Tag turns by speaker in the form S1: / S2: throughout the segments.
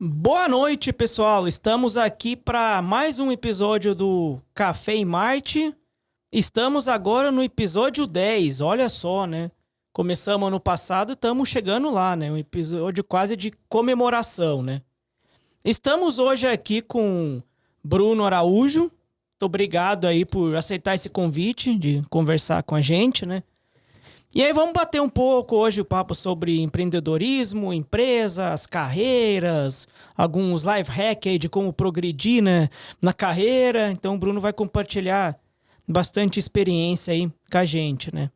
S1: Boa noite, pessoal. Estamos aqui para mais um episódio do Café em Marte. Estamos agora no episódio 10. Olha só, né? Começamos ano passado, estamos chegando lá, né? Um episódio quase de comemoração, né? Estamos hoje aqui com Bruno Araújo. Muito obrigado aí por aceitar esse convite de conversar com a gente, né? E aí vamos bater um pouco hoje o papo sobre empreendedorismo, empresas, carreiras, alguns life hacks aí de como progredir, né, na carreira. Então o Bruno vai compartilhar bastante experiência aí com a gente, né?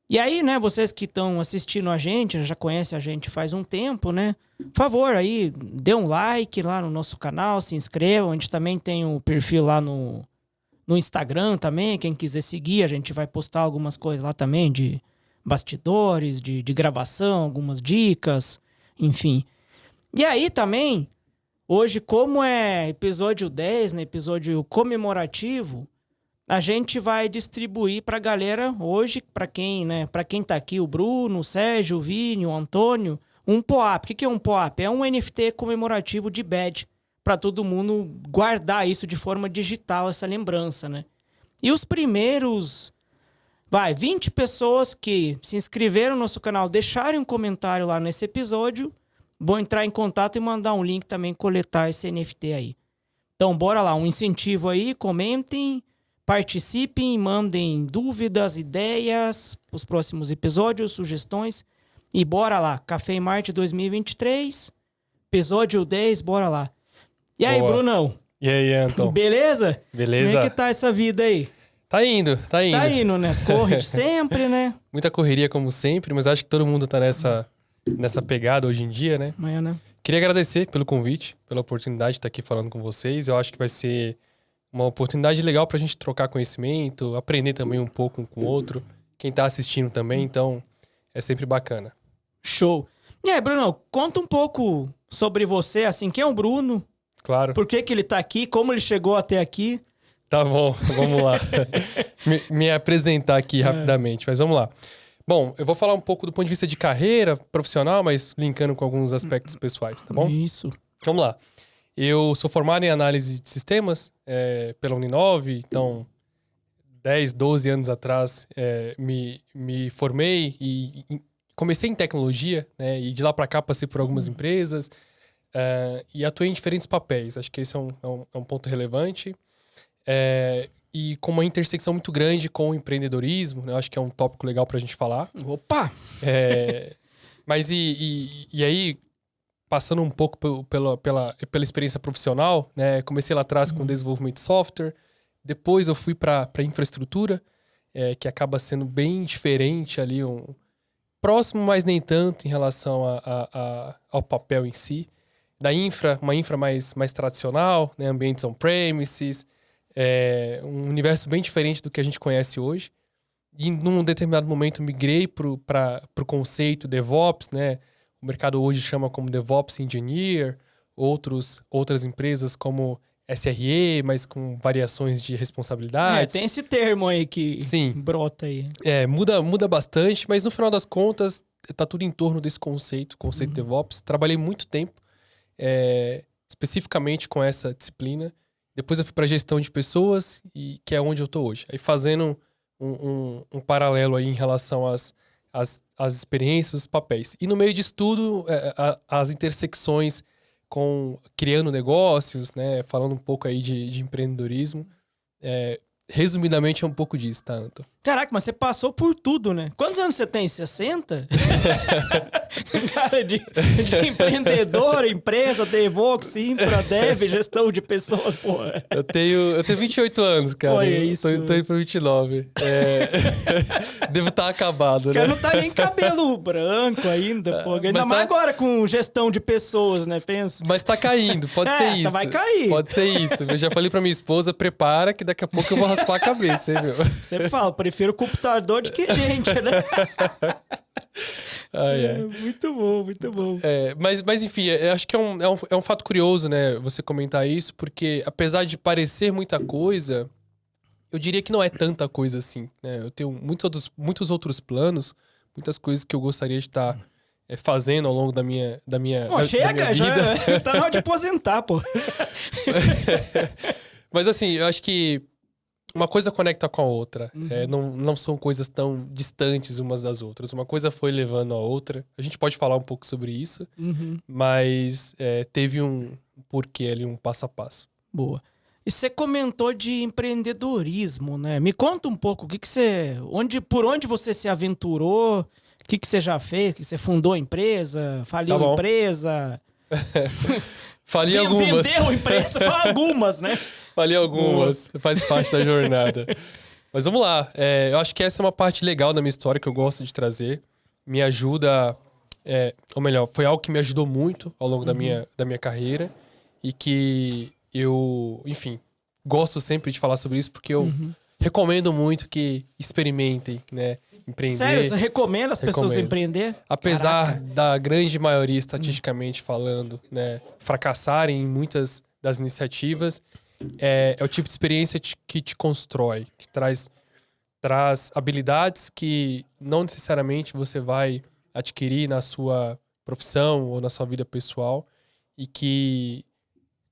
S1: E aí, né, vocês que estão assistindo a gente, já conhecem a gente faz um tempo, né? Por favor, aí, dê um like lá no nosso canal, se inscrevam. A gente também tem um perfil lá no Instagram também, quem quiser seguir, a gente vai postar algumas coisas lá também de bastidores, de gravação, algumas dicas, enfim. E aí também, hoje, como é episódio 10, né, episódio comemorativo, a gente vai distribuir pra galera hoje, pra quem, né, para quem tá aqui, o Bruno, o Sérgio, o Vini, o Antônio, um POAP. O que é um POAP? É um NFT comemorativo de badge, para todo mundo guardar isso de forma digital, essa lembrança, né? E os primeiros, 20 pessoas que se inscreveram no nosso canal, deixarem um comentário lá nesse episódio, vão entrar em contato e mandar um link também, coletar esse NFT aí. Então, bora lá, um incentivo aí, comentem, participem, mandem dúvidas, ideias, os próximos episódios, sugestões, e bora lá, Café em Marte 2023, episódio 10, bora lá. E aí,
S2: Boa.
S1: Brunão?
S2: E aí, Anton?
S1: Beleza?
S2: Beleza?
S1: Como é que tá essa vida aí?
S2: Tá indo.
S1: Tá indo, né? As corre de sempre, né?
S2: Muita correria, como sempre, mas acho que todo mundo tá nessa pegada hoje em dia, né?
S1: Amanhã, né?
S2: Queria agradecer pelo convite, pela oportunidade de estar aqui falando com vocês. Eu acho que vai ser uma oportunidade legal pra gente trocar conhecimento, aprender também um pouco um com o outro. Quem tá assistindo também, então é sempre bacana.
S1: Show. E aí, Brunão, conta um pouco sobre você, assim, quem é o Bruno?
S2: Claro.
S1: Por que ele tá aqui? Como ele chegou até aqui?
S2: Tá bom, vamos lá. me apresentar aqui rapidamente, mas vamos lá. Bom, eu vou falar um pouco do ponto de vista de carreira profissional, mas linkando com alguns aspectos pessoais, tá bom?
S1: Isso.
S2: Vamos lá. Eu sou formado em análise de sistemas pela Uninove, então 10, 12 anos atrás me formei e comecei em tecnologia, né? E de lá para cá passei por algumas empresas e atuei em diferentes papéis. Acho que esse é um ponto relevante. E com uma intersecção muito grande com o empreendedorismo, né? Acho que é um tópico legal para a gente falar.
S1: Opa!
S2: Mas e aí, passando um pouco pela experiência profissional, né? Comecei lá atrás com desenvolvimento de software, depois eu fui para infraestrutura, que acaba sendo bem diferente ali, próximo, mas nem tanto em relação ao papel em si. Da uma infra mais tradicional, né? Ambientes on-premises, um universo bem diferente do que a gente conhece hoje. E num determinado momento migrei para o conceito DevOps, né? O mercado hoje chama como DevOps Engineer, outras empresas como SRE, mas com variações de responsabilidades.
S1: Tem esse termo aí que
S2: Sim.
S1: brota aí.
S2: Muda bastante, mas no final das contas tá tudo em torno desse conceito DevOps. Trabalhei muito tempo especificamente com essa disciplina. Depois eu fui para gestão de pessoas, que é onde eu tô hoje. Aí fazendo um paralelo aí em relação às experiências, os papéis. E no meio disso tudo, as intersecções criando negócios, né? Falando um pouco aí de empreendedorismo. Resumidamente é um pouco disso, tá, Anton?
S1: Caraca, mas você passou por tudo, né? Quantos anos você tem? 60? Cara, de empreendedor, empresa, DevOps, infra, dev, gestão de pessoas, porra.
S2: Eu tenho 28 anos, cara.
S1: Olha isso.
S2: Tô indo pra 29. Devo estar acabado,
S1: O cara
S2: né?
S1: não tá nem cabelo branco ainda, pô. Ainda
S2: mas
S1: mais agora com gestão de pessoas, né? Pensa.
S2: Mas tá caindo, pode ser isso.
S1: Vai cair.
S2: Pode ser isso. Eu já falei pra minha esposa, prepara que daqui a pouco eu vou raspar a cabeça, hein, meu?
S1: Sempre falo, prefiro computador do que gente, né? Muito bom, muito bom.
S2: Mas enfim, eu acho que é um fato curioso, né? Você comentar isso, porque apesar de parecer muita coisa, eu diria que não é tanta coisa assim, né? Eu tenho muitos outros planos, muitas coisas que eu gostaria de estar fazendo ao longo da minha
S1: Pô, chega,
S2: da minha
S1: já
S2: vida.
S1: tá na hora de aposentar, pô.
S2: Mas assim, eu acho que uma coisa conecta com a outra. Não são coisas tão distantes umas das outras. Uma coisa foi levando a outra. A gente pode falar um pouco sobre isso, mas teve um porquê ali, um passo a passo.
S1: Boa. E você comentou de empreendedorismo, né? Me conta um pouco, por onde você se aventurou, o que você já fez, que você fundou empresa, faliu
S2: Tá bom.
S1: empresa...
S2: Falei algumas.
S1: Vendeu empresa, fala algumas, né?
S2: Falei algumas, faz parte da jornada. Mas vamos lá. Eu acho que essa é uma parte legal da minha história que eu gosto de trazer. Me ajuda, ou melhor, foi algo que me ajudou muito ao longo da minha carreira. E que eu, enfim, gosto sempre de falar sobre isso, porque eu recomendo muito que experimentem, né? Empreender.
S1: Sério, você recomenda as pessoas empreender?
S2: Apesar
S1: Caraca.
S2: da grande maioria, estatisticamente falando, né, fracassarem em muitas das iniciativas, é o tipo de experiência que te constrói, que traz habilidades que não necessariamente você vai adquirir na sua profissão ou na sua vida pessoal e que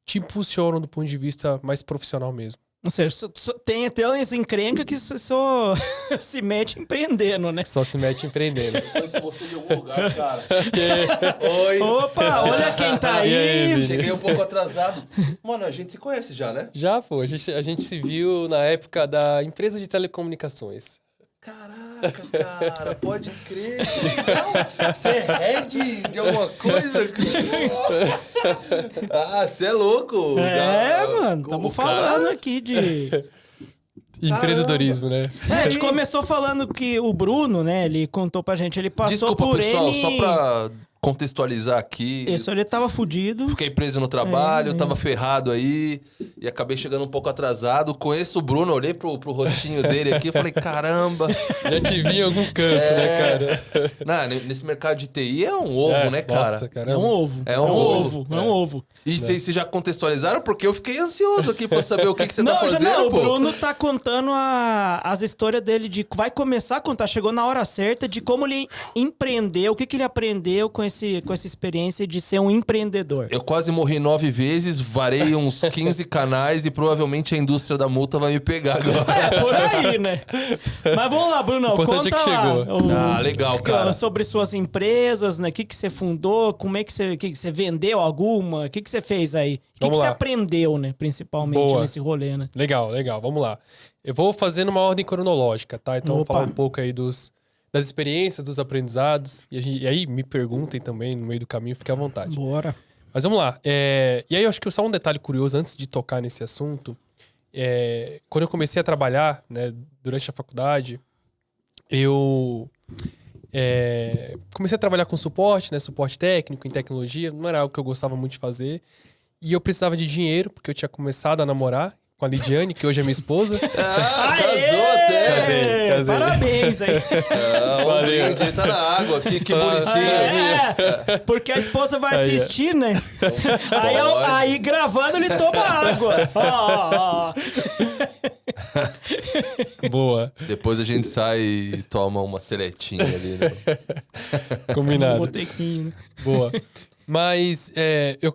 S2: te impulsionam do ponto de vista mais profissional mesmo.
S1: Ou seja, tem até umas encrencas que só se mete empreendendo, né?
S2: Só se mete empreendendo.
S3: Eu conheço você de algum lugar, cara.
S2: Oi!
S1: Opa, olha quem tá
S2: E aí,
S1: aí.
S2: Vini?
S3: Cheguei um pouco atrasado. Mano, a gente se conhece já, né?
S2: Já, pô. A gente se viu na época da empresa de telecomunicações.
S3: Caraca, cara, pode crer. Que legal. Você é head de alguma coisa? Ah, você é louco.
S1: Mano, estamos falando aqui de...
S2: Empreendedorismo, né?
S1: A gente começou falando que o Bruno, né, ele contou pra gente, ele passou
S3: Desculpa,
S1: por
S3: pessoal,
S1: N...
S3: só pra contextualizar aqui.
S1: Isso, ele tava fudido.
S3: Fiquei preso no trabalho, tava ferrado aí e acabei chegando um pouco atrasado. Conheço o Bruno, olhei pro rostinho dele aqui e falei, caramba.
S2: Já te vi em algum canto, né, cara?
S3: Não, nesse mercado de TI é um ovo, né, cara?
S2: Nossa,
S1: É
S2: caramba.
S1: um ovo.
S3: É um ovo.
S1: É um ovo.
S3: E vocês já contextualizaram? Porque eu fiquei ansioso aqui pra saber o que você tá
S1: Não,
S3: fazendo,
S1: já não.
S3: pô.
S1: O Bruno tá contando as histórias dele de... Vai começar a contar, chegou na hora certa, de como ele empreendeu, o que ele aprendeu com essa experiência de ser um empreendedor.
S3: Eu quase morri 9 vezes, varei uns 15 canais e provavelmente a indústria da multa vai me pegar agora.
S1: É, por aí, né? Mas vamos lá, Bruno.
S2: importante
S1: Conta
S2: é que
S1: lá.
S2: chegou.
S3: Legal, cara.
S1: Sobre suas empresas, né? O que você fundou, como é que você vendeu alguma? O que você fez aí? O que
S2: Vamos
S1: você
S2: lá.
S1: aprendeu, né? Principalmente
S2: Boa.
S1: nesse rolê, né?
S2: Legal. Vamos lá. Eu vou fazendo uma ordem cronológica, tá? Então eu vou
S1: Opa.
S2: falar um pouco aí das experiências, dos aprendizados. E aí me perguntem também no meio do caminho, fique à vontade.
S1: Bora.
S2: Mas vamos lá. E aí eu acho que só um detalhe curioso antes de tocar nesse assunto. Quando eu comecei a trabalhar, né, durante a faculdade, eu comecei a trabalhar com suporte, né, suporte técnico, em tecnologia. Não era algo que eu gostava muito de fazer. E eu precisava de dinheiro, porque eu tinha começado a namorar com a Lidiane, que hoje é minha esposa.
S3: Casou até.
S2: Casei.
S1: Parabéns aí.
S3: O
S2: Valeu.
S3: brinde tá na água aqui, que bonitinho.
S1: Porque a esposa vai
S2: Aí,
S1: assistir, né? Aí gravando ele toma água. Ó.
S2: Boa.
S3: Depois a gente sai e toma uma seletinha ali, né?
S2: Combinado.
S1: Botequinho, né?
S2: Boa. Mas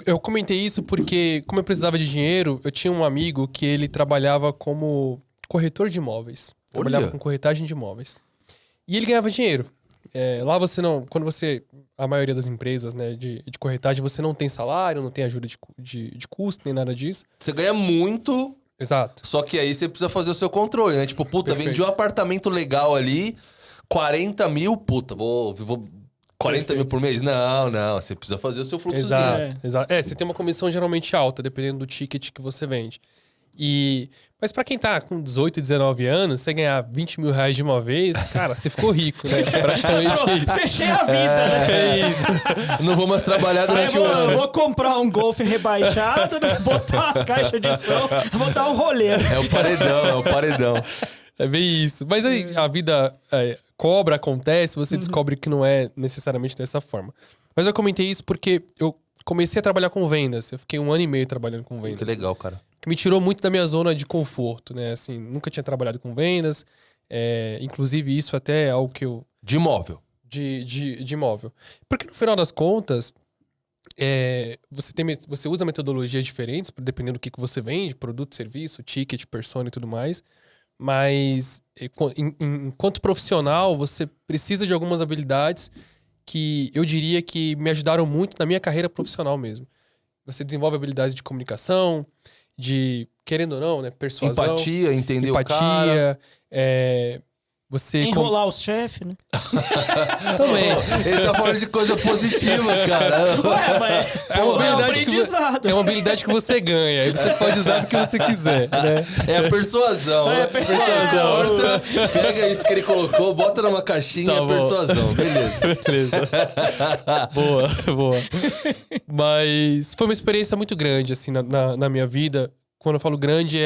S2: eu comentei isso porque, como eu precisava de dinheiro, eu tinha um amigo que ele trabalhava como corretor de imóveis. Trabalhava com corretagem de imóveis. E ele ganhava dinheiro. Lá você não... Quando você... A maioria das empresas, né, de corretagem, você não tem salário, não tem ajuda de custo, nem nada disso.
S3: Você ganha muito,
S2: Exato.
S3: só que aí você precisa fazer o seu controle, né? Tipo, puta,
S2: Perfeito.
S3: vendi um apartamento legal ali, 40 mil, puta, vou 40 mil por mês? Não, você precisa fazer o seu fluxozinho.
S2: Exato. Você tem uma comissão geralmente alta, dependendo do ticket que você vende. Mas pra quem tá com 18, 19 anos, você ganhar 20 mil reais de uma vez, cara, você ficou rico, né? Praticamente isso.
S1: Fechei a vida, né?
S2: É isso.
S3: Não vou mais trabalhar
S1: Aí
S3: durante o
S1: eu
S3: ano.
S1: vou comprar um Golf rebaixado, né? Botar umas caixas de som, vou dar um rolê.
S3: É o paredão.
S2: É bem isso. Mas aí a vida cobra, acontece, você descobre que não é necessariamente dessa forma. Mas eu comentei isso porque eu comecei a trabalhar com vendas. Eu fiquei 1 ano e meio trabalhando com vendas.
S3: Que legal, cara.
S2: Que me tirou muito da minha zona de conforto, né? Assim, nunca tinha trabalhado com vendas. Inclusive, isso até é algo que eu...
S3: De imóvel.
S2: de imóvel. Porque no final das contas, você usa metodologias diferentes, dependendo do que você vende, produto, serviço, ticket, persona e tudo mais. Mas, enquanto profissional, você precisa de algumas habilidades que eu diria que me ajudaram muito na minha carreira profissional mesmo. Você desenvolve habilidades de comunicação, de, querendo ou não, né, persuasão.
S3: Empatia, entender o cara.
S2: Empatia, você...
S1: Enrolar os chefes, né?
S2: Também.
S3: Ele tá falando de coisa positiva, cara.
S1: Ué, mas
S2: É uma habilidade
S1: aprendizado.
S2: É uma habilidade que você ganha. Aí você pode usar do que você quiser, né?
S3: É a persuasão.
S1: É a persuasão.
S3: Pega isso que ele colocou, bota numa caixinha,
S2: Tá
S3: é
S2: bom.
S3: persuasão. Beleza.
S2: Beleza. Boa. Mas foi uma experiência muito grande, assim, na minha vida. Quando eu falo grande,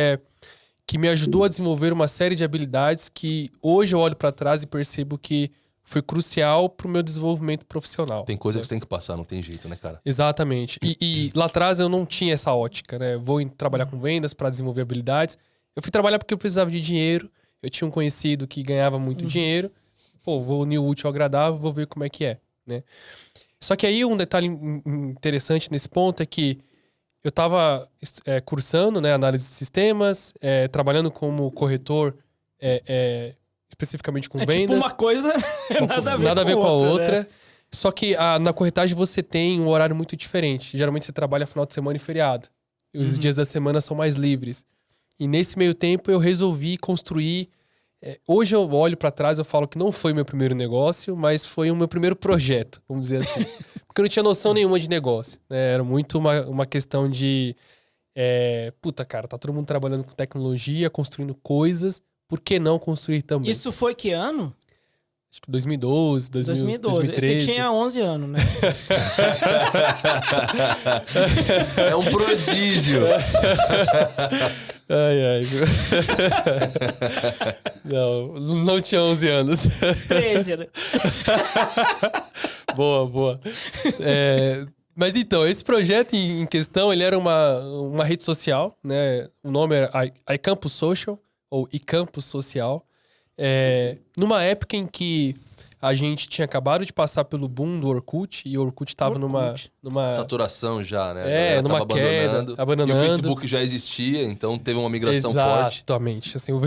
S2: que me ajudou a desenvolver uma série de habilidades que hoje eu olho pra trás e percebo que foi crucial pro meu desenvolvimento profissional.
S3: Tem coisa que você tem que passar, não tem jeito, né, cara?
S2: Exatamente. E lá atrás eu não tinha essa ótica, né? Vou trabalhar com vendas para desenvolver habilidades. Eu fui trabalhar porque eu precisava de dinheiro. Eu tinha um conhecido que ganhava muito dinheiro. Pô, vou unir o útil ao agradável, vou ver como é que é, né? Só que aí um detalhe interessante nesse ponto é que eu estava cursando, né, análise de sistemas, trabalhando como corretor, especificamente com vendas.
S1: Tipo uma coisa nada a ver com
S2: a
S1: outra.
S2: outra.
S1: Né?
S2: Só que na corretagem você tem um horário muito diferente. Geralmente você trabalha final de semana e feriado. E os dias da semana são mais livres. E nesse meio tempo eu resolvi construir... hoje eu olho para trás e eu falo que não foi meu primeiro negócio, mas foi o meu primeiro projeto, vamos dizer assim. Porque eu não tinha noção nenhuma de negócio, né? Era muito uma questão de... puta, cara, tá todo mundo trabalhando com tecnologia, construindo coisas. Por que não construir também?
S1: Isso foi que ano?
S2: Acho que 2012, 2013.
S1: Você tinha 11 anos, né?
S3: É um prodígio.
S2: Ai. Não tinha 11 anos.
S1: 13, né?
S2: Boa. Mas então, esse projeto em questão, ele era uma rede social, né? O nome era iCampus Social, ou iCampus Social. Numa época em que a gente tinha acabado de passar pelo boom do Orkut, e o Orkut tava numa
S3: Saturação já, né?
S2: numa
S3: tava
S2: queda, abandonando.
S3: E o Facebook já existia, então teve uma migração forte.
S2: Exatamente. Assim, o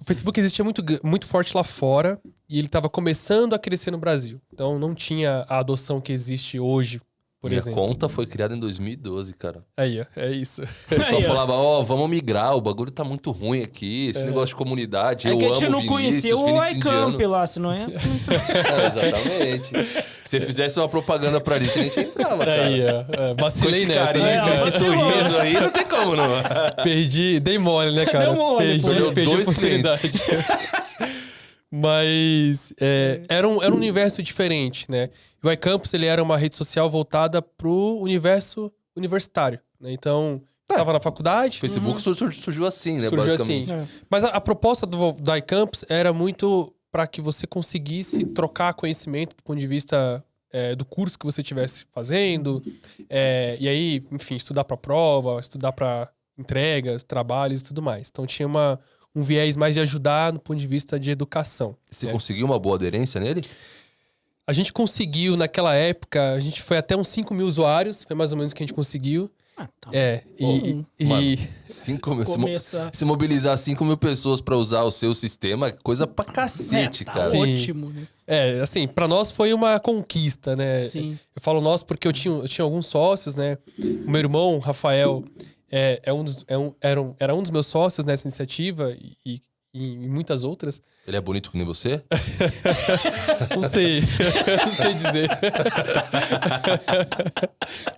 S2: Facebook existia muito forte lá fora, e ele tava começando a crescer no Brasil. Então não tinha a adoção que existe hoje, por
S3: Minha
S2: exemplo.
S3: conta foi criada em 2012, cara.
S2: Aí, ó, é isso.
S3: O pessoal falava, vamos migrar, o bagulho tá muito ruim aqui, esse negócio de comunidade, eu
S1: que a
S3: amo
S1: gente não
S3: Vinícius,
S1: conhecia o
S3: Vinícius
S1: iCamp
S3: Indiano.
S1: lá, se não é?
S3: Exatamente. Se você fizesse uma propaganda pra gente, a gente entrava, cara.
S2: Aí, ó.
S3: Com
S2: Vacilei
S3: esse
S2: nessa.
S3: carisma,
S2: né?
S3: esse sorriso aí, não tem como, não.
S2: Perdi, dei mole, né, cara?
S1: Deu mole, pô.
S2: Perdi a
S3: Dois
S2: oportunidade. Mas era um universo diferente, né? E o iCampus, ele era uma rede social voltada pro universo universitário, né? Então, tava na faculdade.
S3: O Facebook surgiu assim, né,
S2: Surgiu
S3: basicamente.
S2: assim. Mas a proposta do iCampus era muito para que você conseguisse trocar conhecimento do ponto de vista do curso que você estivesse fazendo. E aí, enfim, estudar para prova, estudar para entregas, trabalhos e tudo mais. Então tinha um viés mais de ajudar no ponto de vista de educação.
S3: Você conseguiu uma boa aderência nele?
S2: A gente conseguiu, naquela época, a gente foi até uns 5 mil usuários, foi mais ou menos o que a gente conseguiu.
S3: Mano, 5 mil. Se mobilizar 5 mil pessoas pra usar o seu sistema, é coisa pra cacete,
S1: tá
S3: cara.
S2: Sim.
S1: ótimo, né?
S2: Assim, pra nós foi uma conquista, né?
S1: Sim.
S2: Eu falo nós porque eu tinha alguns sócios, né? O meu irmão, Rafael, era um dos meus sócios nessa iniciativa e muitas outras.
S3: Ele é bonito que nem você?
S2: Não sei. Não sei dizer.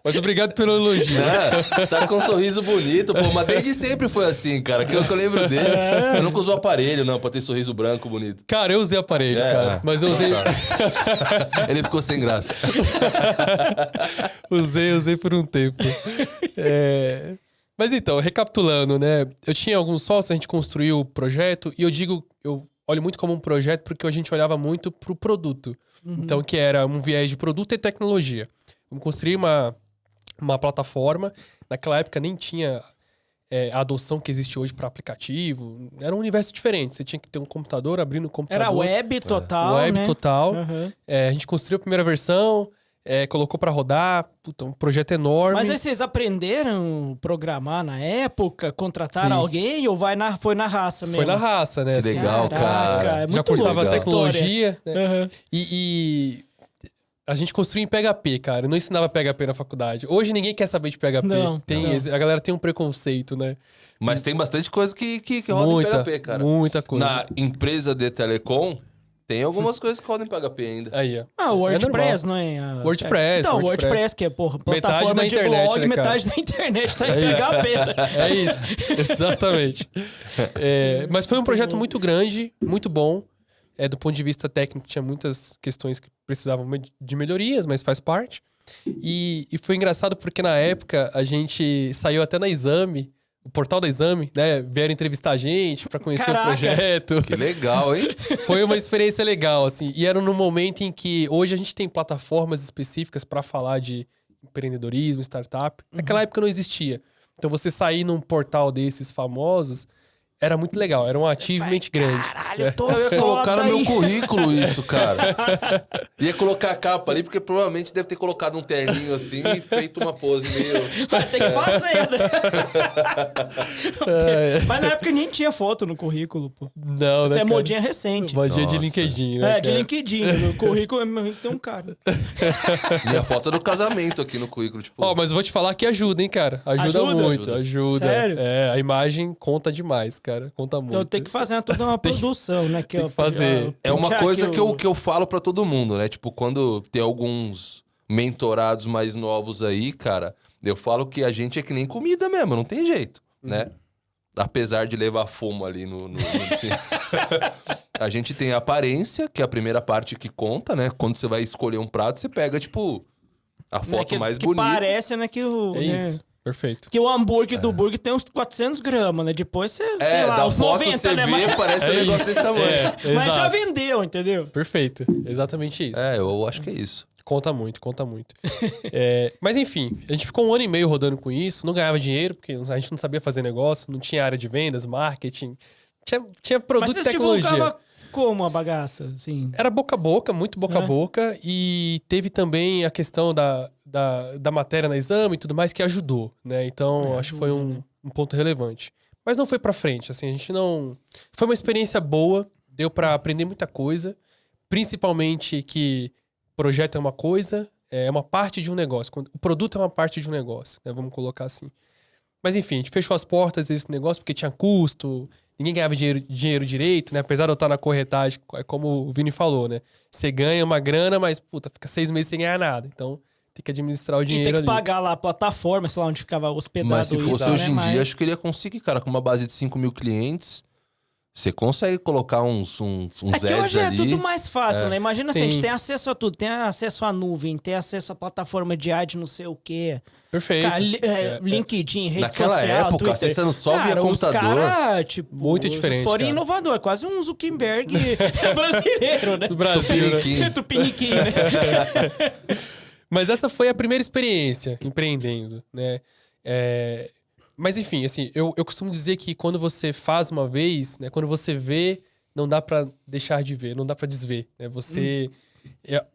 S2: Mas obrigado pelo elogio.
S3: Você tá com um sorriso bonito, pô. Mas desde sempre foi assim, cara. Que eu lembro dele. Você nunca usou aparelho, não, pra ter sorriso branco bonito.
S2: Cara, eu usei aparelho, cara. Mas eu usei...
S3: Ele ficou sem graça.
S2: usei por um tempo. Mas então, recapitulando, né? Eu tinha alguns sócios, a gente construiu o projeto. E eu olho muito como um projeto porque a gente olhava muito pro produto. Então, que era um viés de produto e tecnologia. Vamos construir uma plataforma. Naquela época nem tinha a adoção que existe hoje para aplicativo. Era um universo diferente. Você tinha que ter um computador, abrindo o computador.
S1: Era web total,
S2: Web
S1: né?
S2: total.
S1: Uhum.
S2: A gente construiu a primeira versão, colocou para rodar. Puta, um projeto enorme.
S1: Mas aí vocês aprenderam a programar na época? Contrataram
S2: Sim.
S1: alguém ou foi na raça mesmo?
S2: Foi na raça, né?
S3: Que
S2: assim.
S3: legal, cara.
S1: É muito
S2: Já cursava
S1: louco essa
S2: tecnologia, né?
S1: história. Uhum.
S2: E a gente construiu em PHP, cara. Eu não ensinava PHP na faculdade. Hoje ninguém quer saber de PHP.
S1: Não.
S2: A galera tem um preconceito, né?
S3: Mas tem bastante coisa que roda em PHP, cara.
S2: Muita coisa.
S3: Na empresa de telecom, tem algumas coisas que rodam em PHP ainda.
S2: Aí, ó.
S1: Ah, o WordPress,
S2: normal.
S1: não é?
S2: WordPress,
S1: Então,
S2: WordPress.
S1: WordPress, que é, porra,
S2: Metade
S1: plataforma
S2: da
S1: de
S2: internet,
S1: blog,
S2: né, cara?
S1: metade da internet tá em
S2: É isso.
S1: PHP. né?
S2: É isso, exatamente. Mas foi um projeto muito grande, muito bom. Do ponto de vista técnico, tinha muitas questões que precisavam de melhorias, mas faz parte. E foi engraçado porque na época a gente saiu até na Exame, o portal da Exame, né? Vieram entrevistar a gente pra conhecer
S1: Caraca.
S2: o projeto.
S3: Que legal, hein?
S2: Foi uma experiência legal, assim. E era num momento em que hoje a gente tem plataformas específicas pra falar de empreendedorismo, startup. Naquela época não existia. Então você sair num portal desses famosos era muito legal, era um achievement grande.
S1: Caralho, eu tô
S3: Eu ia colocar no
S1: foda
S3: meu
S1: aí.
S3: currículo isso, cara. Ia colocar a capa ali, porque provavelmente deve ter colocado um terninho assim e feito uma pose meio...
S1: Vai ter que fazer, né? Mas na época nem tinha foto no currículo, pô.
S2: Não,
S1: Isso
S2: né,
S1: é
S2: cara?
S1: modinha recente.
S2: Modinha de
S3: Nossa.
S2: LinkedIn, né?
S1: É, de
S2: cara?
S1: LinkedIn. No currículo tem um cara.
S3: Minha foto é do casamento aqui no currículo, tipo...
S2: Ó, mas eu vou te falar que ajuda, hein, cara? Ajuda
S1: Ajuda?
S2: muito, ajuda.
S1: Sério?
S2: A imagem conta demais, cara. Conta muito.
S1: Então tem que fazer toda uma produção, né?
S2: tem que fazer.
S3: É uma coisa que eu falo pra todo mundo, né? Tipo, quando tem alguns mentorados mais novos aí, cara, eu falo que a gente é que nem comida mesmo, não tem jeito, né? Apesar de levar fumo ali A gente tem a aparência, que é a primeira parte que conta, né? Quando você vai escolher um prato, você pega, tipo, a foto mais
S1: que
S3: bonita.
S1: parece, né, que o...
S2: É
S1: né,
S2: isso. Perfeito.
S1: que o hambúrguer do burger tem uns 400 gramas, né? Depois você tem lá
S3: Da
S1: uns
S3: foto
S1: 90,
S3: você
S1: né?
S3: vê,
S1: Mas,
S3: parece um negócio desse tamanho.
S1: mas já
S2: exato.
S1: vendeu, entendeu?
S2: Perfeito. Exatamente isso.
S3: Eu acho que é isso.
S2: Conta muito, conta muito. Mas enfim, a gente ficou 1 ano e meio rodando com isso, não ganhava dinheiro, porque a gente não sabia fazer negócio, não tinha área de vendas, marketing, tinha produto
S1: Mas
S2: e
S1: você
S2: tecnologia.
S1: divulgava como a bagaça, assim?
S2: Era boca a boca, muito boca a boca, e teve também a questão da matéria na Exame e tudo mais que ajudou, né? Então, acho que foi um ponto relevante. Mas não foi pra frente, assim, a gente não... Foi uma experiência boa, deu pra aprender muita coisa, principalmente que projeto é uma coisa, é uma parte de um negócio. O produto é uma parte de um negócio, né? Vamos colocar assim. Mas enfim, a gente fechou as portas desse negócio porque tinha custo, ninguém ganhava dinheiro direito, né? Apesar de eu estar na corretagem, é como o Vini falou, né? Você ganha uma grana, mas, puta, fica 6 meses sem ganhar nada. Então, tem que administrar o
S1: E
S2: dinheiro
S1: tem que
S2: ali.
S1: pagar lá a plataforma, sei lá, onde ficava hospedado
S3: Mas se fosse
S1: isso,
S3: hoje
S1: né?
S3: em
S1: Mas-
S3: dia, acho que ele ia conseguir, cara, com uma base de 5 mil clientes, você consegue colocar uns
S1: É que
S3: ads
S1: hoje é
S3: ali.
S1: tudo mais fácil, né? Imagina assim, a gente
S2: Sim.
S1: tem acesso a tudo. Tem acesso à nuvem, tem acesso à plataforma de ad não sei o quê.
S2: Perfeito.
S1: Cara, LinkedIn, rede
S3: Naquela
S1: social,
S3: época,
S1: Twitter.
S3: acessando só via
S1: Cara,
S3: computador.
S1: Os cara, tipo,
S2: Muito diferente,
S1: Eles foram
S2: cara.
S1: inovador, quase um Zuckerberg brasileiro, né?
S2: Do Brasil, né?
S3: Tupiniquim.
S1: Tupiniquim, né?
S2: Mas essa foi a primeira experiência empreendendo, né? Mas enfim, assim, eu costumo dizer que quando você faz uma vez, né? Quando você vê, não dá pra deixar de ver, não dá pra desver, né? Você...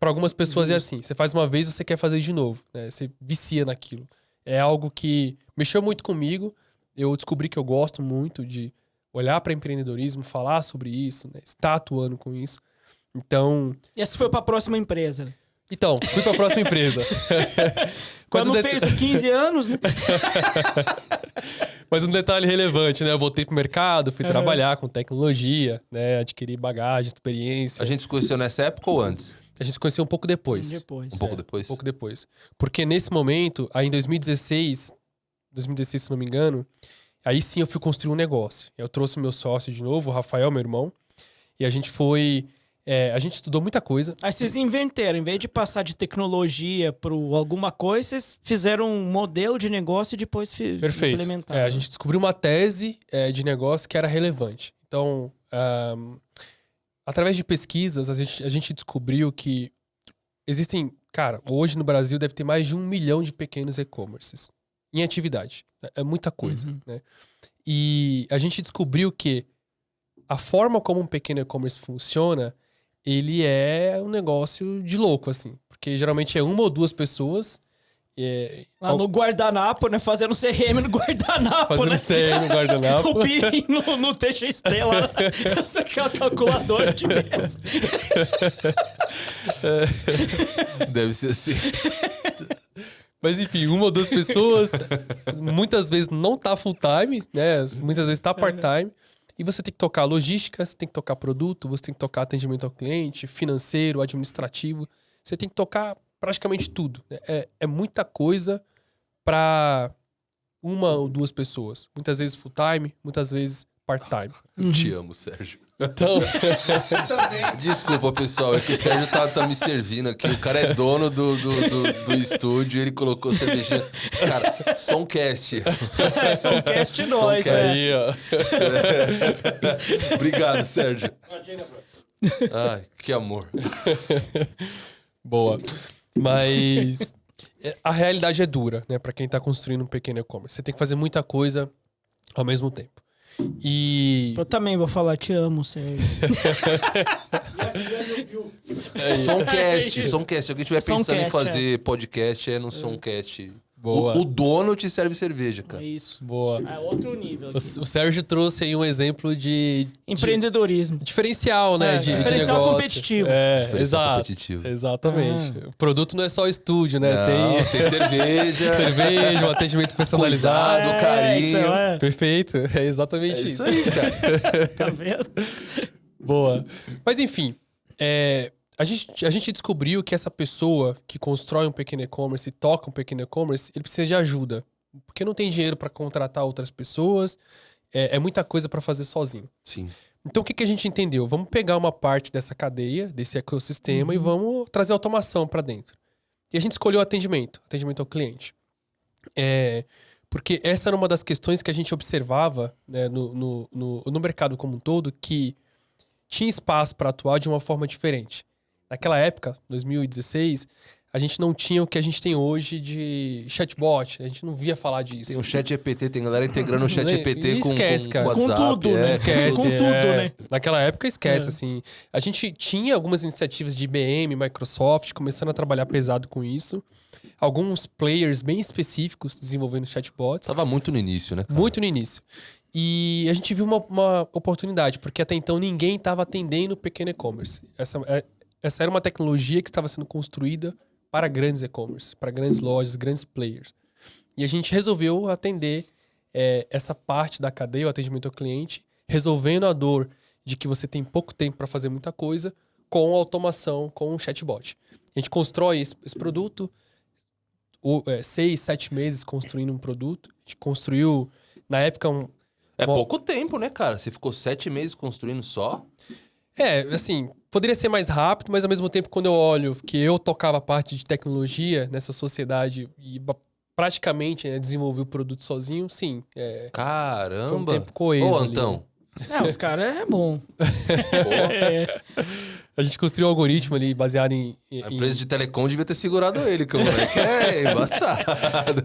S2: Para algumas pessoas é assim, você faz uma vez, você quer fazer de novo, né? Você vicia naquilo. É algo que mexeu muito comigo. Eu descobri que eu gosto muito de olhar para empreendedorismo, falar sobre isso, né? Estar atuando com isso. Então,
S1: E essa foi pra próxima empresa. né?
S2: fui para a próxima empresa.
S1: Quando
S2: Mas
S1: fez 15 anos, né?
S2: Mas um detalhe relevante, né? Eu voltei pro mercado, fui trabalhar com tecnologia, né? Adquirir bagagem, experiência.
S3: A gente se conheceu nessa época ou antes?
S2: A gente se conheceu um pouco depois.
S1: Depois.
S3: Um pouco depois?
S2: Um pouco depois. Porque nesse momento, aí em 2016, se não me engano, aí sim eu fui construir um negócio. Eu trouxe meu sócio de novo, o Rafael, meu irmão, e a gente foi... a gente estudou muita coisa.
S1: Aí vocês inverteram, em vez de passar de tecnologia para alguma coisa, vocês fizeram um modelo de negócio e depois
S2: Perfeito.
S1: implementaram.
S2: A gente descobriu uma tese de negócio que era relevante. Então, através de pesquisas, a gente descobriu que existem... Cara, hoje no Brasil deve ter mais de 1 milhão de pequenos e-commerces. em atividade. É muita coisa, né? E a gente descobriu que a forma como um pequeno e-commerce funciona, ele é um negócio de louco, assim. Porque geralmente é uma ou duas pessoas...
S1: Lá no guardanapo, né? Fazendo CRM no guardanapo,
S2: fazendo
S1: né?
S2: CRM no guardanapo.
S1: O PIN no TXT lá. Essa aqui é a calculadora de mesa.
S3: Deve ser assim.
S2: Mas enfim, uma ou duas pessoas, muitas vezes não tá full time, né? Muitas vezes tá part time. E você tem que tocar logística, você tem que tocar produto, você tem que tocar atendimento ao cliente, financeiro, administrativo. Você tem que tocar praticamente tudo. Né? É muita coisa para uma ou duas pessoas. Muitas vezes full time, muitas vezes part time.
S3: Eu te amo, Sérgio.
S2: Então,
S3: Desculpa, pessoal, é que o Sérgio tá me servindo aqui. O cara é dono do estúdio, ele colocou cervejinha. Cara, Somcast.
S1: Somcast nós,
S3: Somcast.
S1: né?
S2: aí, ó.
S3: Obrigado, Sérgio. Ai, que amor.
S2: Boa. Mas a realidade é dura, né? Pra quem tá construindo um pequeno e-commerce. Você tem que fazer muita coisa ao mesmo tempo. E...
S1: Eu também vou falar, te amo, Sérgio.
S3: Somcast. Se alguém estiver pensando
S1: Somcast,
S3: em fazer podcast, é no Somcast.
S2: Boa.
S3: O dono te serve cerveja,
S1: É
S3: cara.
S1: isso.
S2: Boa.
S1: É outro nível.
S2: O Sérgio trouxe aí um exemplo de
S1: Empreendedorismo.
S2: diferencial, né? De
S1: diferencial
S2: negócio.
S1: competitivo.
S3: Diferencial
S2: Exato.
S3: competitivo.
S2: Exatamente. O produto não é só o estúdio, né?
S3: Não, tem cerveja.
S2: cerveja, um atendimento personalizado.
S3: Cuidado, carinho.
S1: Então,
S2: Perfeito. É exatamente
S3: É
S2: isso.
S3: isso aí, cara.
S1: tá vendo?
S2: Boa. Mas enfim, a gente descobriu que essa pessoa que constrói um pequeno e-commerce e toca um pequeno e-commerce, ele precisa de ajuda. Porque não tem dinheiro para contratar outras pessoas, é muita coisa para fazer sozinho.
S3: Sim.
S2: Então o que a gente entendeu? Vamos pegar uma parte dessa cadeia, desse ecossistema e vamos trazer automação para dentro. E a gente escolheu atendimento ao cliente. Porque essa era uma das questões que a gente observava, né, no mercado como um todo, que tinha espaço para atuar de uma forma diferente. Naquela época, 2016, a gente não tinha o que a gente tem hoje de chatbot. A gente não via falar disso.
S3: Tem o chat GPT, tem galera integrando o chat GPT com
S2: Esquece, cara.
S3: WhatsApp.
S1: Com tudo, né?
S2: Esquece.
S1: Com tudo, né?
S2: Naquela época, esquece, assim. A gente tinha algumas iniciativas de IBM, Microsoft, começando a trabalhar pesado com isso. Alguns players bem específicos desenvolvendo chatbots.
S3: Tava muito no início, né, cara?
S2: Muito no início. E a gente viu uma oportunidade, porque até então ninguém estava atendendo o pequeno e-commerce. Essa era uma tecnologia que estava sendo construída para grandes e-commerce, para grandes lojas, grandes players. E a gente resolveu atender essa parte da cadeia, o atendimento ao cliente, resolvendo a dor de que você tem pouco tempo para fazer muita coisa com automação, com um chatbot. A gente constrói esse produto, 6, 7 meses construindo um produto. A gente construiu, na época,
S3: pouco tempo, né, cara? Você ficou 7 meses construindo só?
S2: Assim, poderia ser mais rápido, mas ao mesmo tempo, quando eu olho que eu tocava a parte de tecnologia nessa sociedade e praticamente desenvolvi o produto sozinho, sim.
S3: Caramba!
S2: Foi um tempo coeso.
S3: Ô,
S2: ali,
S3: Antão.
S2: né?
S1: Os caras é bom.
S2: A gente construiu um algoritmo ali baseado em...
S3: A empresa de telecom devia ter segurado ele, que o moleque é embaçado.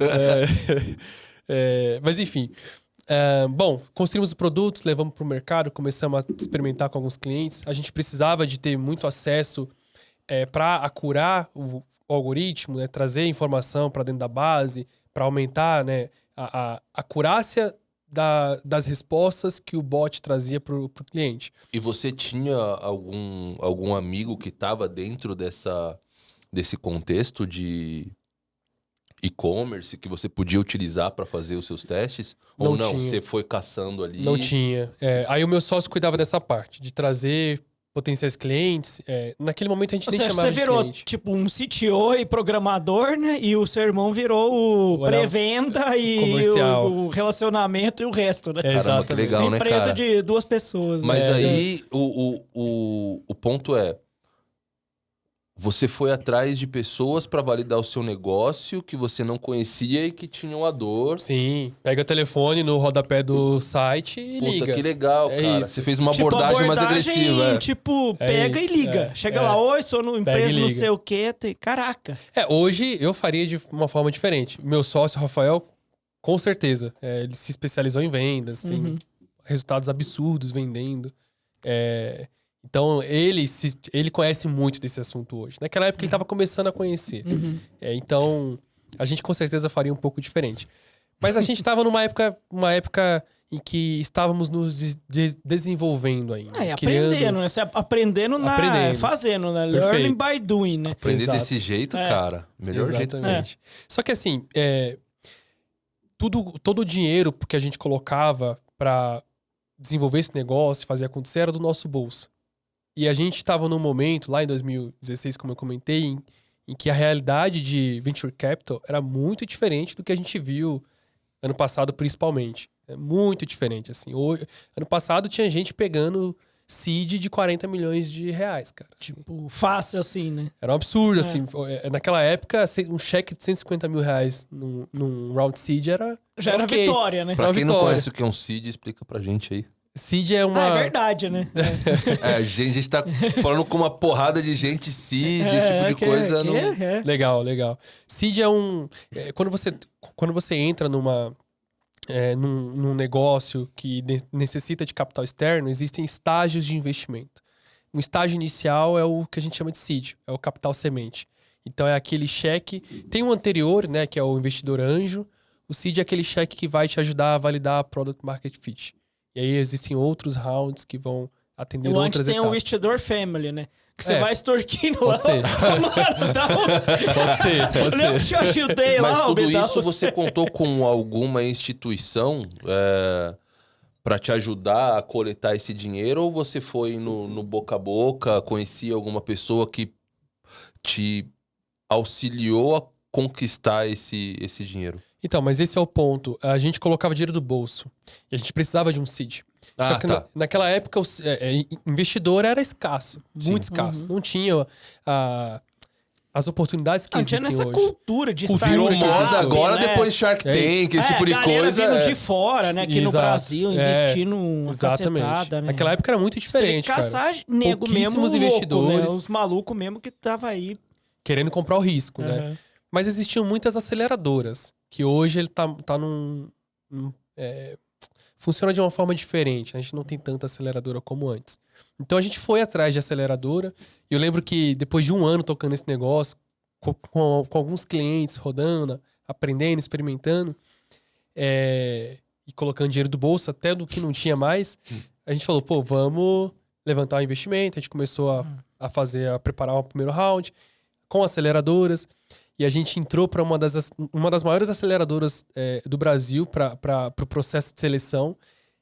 S2: Mas enfim... bom, construímos os produtos, levamos para o mercado, começamos a experimentar com alguns clientes. A gente precisava de ter muito acesso para acurar o algoritmo, né, trazer informação para dentro da base, para aumentar, né, a acurácia das respostas que o bot trazia para o cliente.
S3: E você tinha algum amigo que estava dentro desse contexto de e-commerce que você podia utilizar para fazer os seus testes? Ou não?
S2: Tinha.
S3: Você foi caçando ali?
S2: Não tinha. Aí o meu sócio cuidava dessa parte, de trazer potenciais clientes. Naquele momento a gente nem chamava de
S1: virou
S2: cliente.
S1: tipo um CTO e programador, né? E o seu irmão virou o pré-venda e
S2: comercial.
S1: o relacionamento e o resto, né?
S3: Caramba, que legal,
S1: Uma
S3: né,
S1: empresa
S3: cara?
S1: de 2 pessoas.
S3: Mas
S1: né?
S3: aí o ponto é: você foi atrás de pessoas para validar o seu negócio que você não conhecia e que tinham a dor.
S2: Sim, pega o telefone no rodapé do site e
S3: Puta,
S2: liga.
S3: que legal, cara.
S2: isso.
S3: Você fez uma
S1: Tipo,
S3: abordagem mais agressiva.
S1: Tipo,
S2: É
S1: pega
S2: isso,
S1: e liga. Chega lá, oi, sou no
S2: Pega
S1: empresa
S2: e
S1: não
S2: liga.
S1: sei o quê. Caraca.
S2: Hoje eu faria de uma forma diferente. Meu sócio, Rafael, Com certeza. Ele se especializou em vendas, tem resultados absurdos vendendo. Então, ele conhece muito desse assunto hoje. Naquela época, ele estava começando a conhecer. Então, a gente com certeza faria um pouco diferente. Mas a gente estava numa época em que estávamos nos desenvolvendo ainda.
S1: Aprendendo, né? Você aprendendo fazendo, né? Learning by doing, né?
S3: Aprender desse jeito, cara. Melhor jeito.
S2: Exatamente. Só que assim, todo o dinheiro que a gente colocava para desenvolver esse negócio, fazer acontecer, era do nosso bolso. E a gente estava num momento, lá em 2016, como eu comentei, em que a realidade de Venture Capital era muito diferente do que a gente viu ano passado, principalmente. É muito diferente, assim. Ano passado tinha gente pegando seed de 40 milhões de reais, cara. Assim.
S1: Tipo, fácil assim, né?
S2: Era um absurdo, assim. Naquela época, um cheque de 150 mil reais num round seed
S1: já era
S2: okay.
S1: Vitória, né?
S3: Pra quem não conhece o que é um seed, explica pra gente aí.
S2: Seed é uma...
S1: é verdade, né?
S3: A gente tá falando com uma porrada de gente seed, esse tipo de coisa.
S2: Legal. Seed é quando você entra num negócio que necessita de capital externo, existem estágios de investimento. Um estágio inicial é o que a gente chama de seed, é o capital semente. Então é aquele cheque... Tem um anterior, né, que é o investidor anjo. O seed é aquele cheque que vai te ajudar a validar a product market fit. E aí existem outros rounds que vão atender outras etapas.
S1: Antes tem o investidor family, né? Que você vai extorquindo lá.
S2: Pode ser. Pode ser.
S1: Eu te ajudei
S3: lá. Mas tudo
S1: isso
S3: você contou com alguma instituição para te ajudar a coletar esse dinheiro? Ou você foi no boca a boca, conhecia alguma pessoa que te auxiliou a conquistar esse dinheiro?
S2: Então, mas esse é o ponto. A gente colocava dinheiro do bolso. E a gente precisava de um seed. Só que naquela época, o investidor era escasso. Muito escasso. Não tinha as oportunidades que existem hoje.
S1: Não tinha nessa cultura de estar
S3: virou moda agora, né? Depois Shark Tank, esse tipo de coisa.
S1: Vindo de fora, né? Aqui no Brasil, investindo uma cacetada, né?
S2: Naquela época era muito diferente, cara.
S1: Caçar nego mesmo
S2: investidores,
S1: louco, né? Os malucos mesmo que tava aí.
S2: Querendo comprar o risco, né? Mas existiam muitas aceleradoras. Que hoje ele tá funciona de uma forma diferente. A gente não tem tanta aceleradora como antes. Então a gente foi atrás de aceleradora. E eu lembro que depois de um ano tocando esse negócio, com alguns clientes rodando, aprendendo, experimentando, e colocando dinheiro do bolso, até do que não tinha mais, a gente falou, vamos levantar o investimento. A gente começou a preparar o primeiro round com aceleradoras. E a gente entrou para uma das maiores aceleradoras do Brasil para o processo de seleção.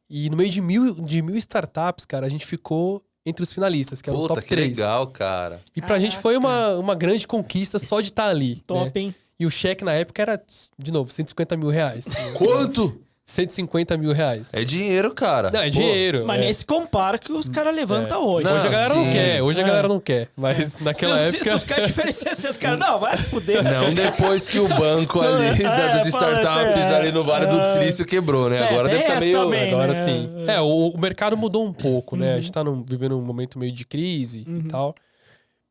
S2: E no meio de mil startups, cara, a gente ficou entre os finalistas, que era o top 3.
S3: Que legal, cara.
S2: E pra gente foi uma grande conquista só de estar ali.
S1: Top,
S2: né?
S1: hein?
S2: E o cheque na época era, de novo, 150 mil reais.
S3: Quanto?
S2: 150 mil reais.
S3: É dinheiro, cara.
S2: Não, é dinheiro.
S1: Mas nem se compara que os caras levantam hoje.
S2: Hoje a galera não quer. Hoje a galera não quer. Mas naquela época...
S1: Se os caras diferenciam, os caras... Não, vai se fuder.
S3: Não depois que o banco ali das startups ali no Vale do Silício quebrou, né? Agora deve estar meio...
S1: Também,
S2: agora
S1: né?
S2: sim. O mercado mudou um pouco, né? A gente tá vivendo um momento meio de crise e tal.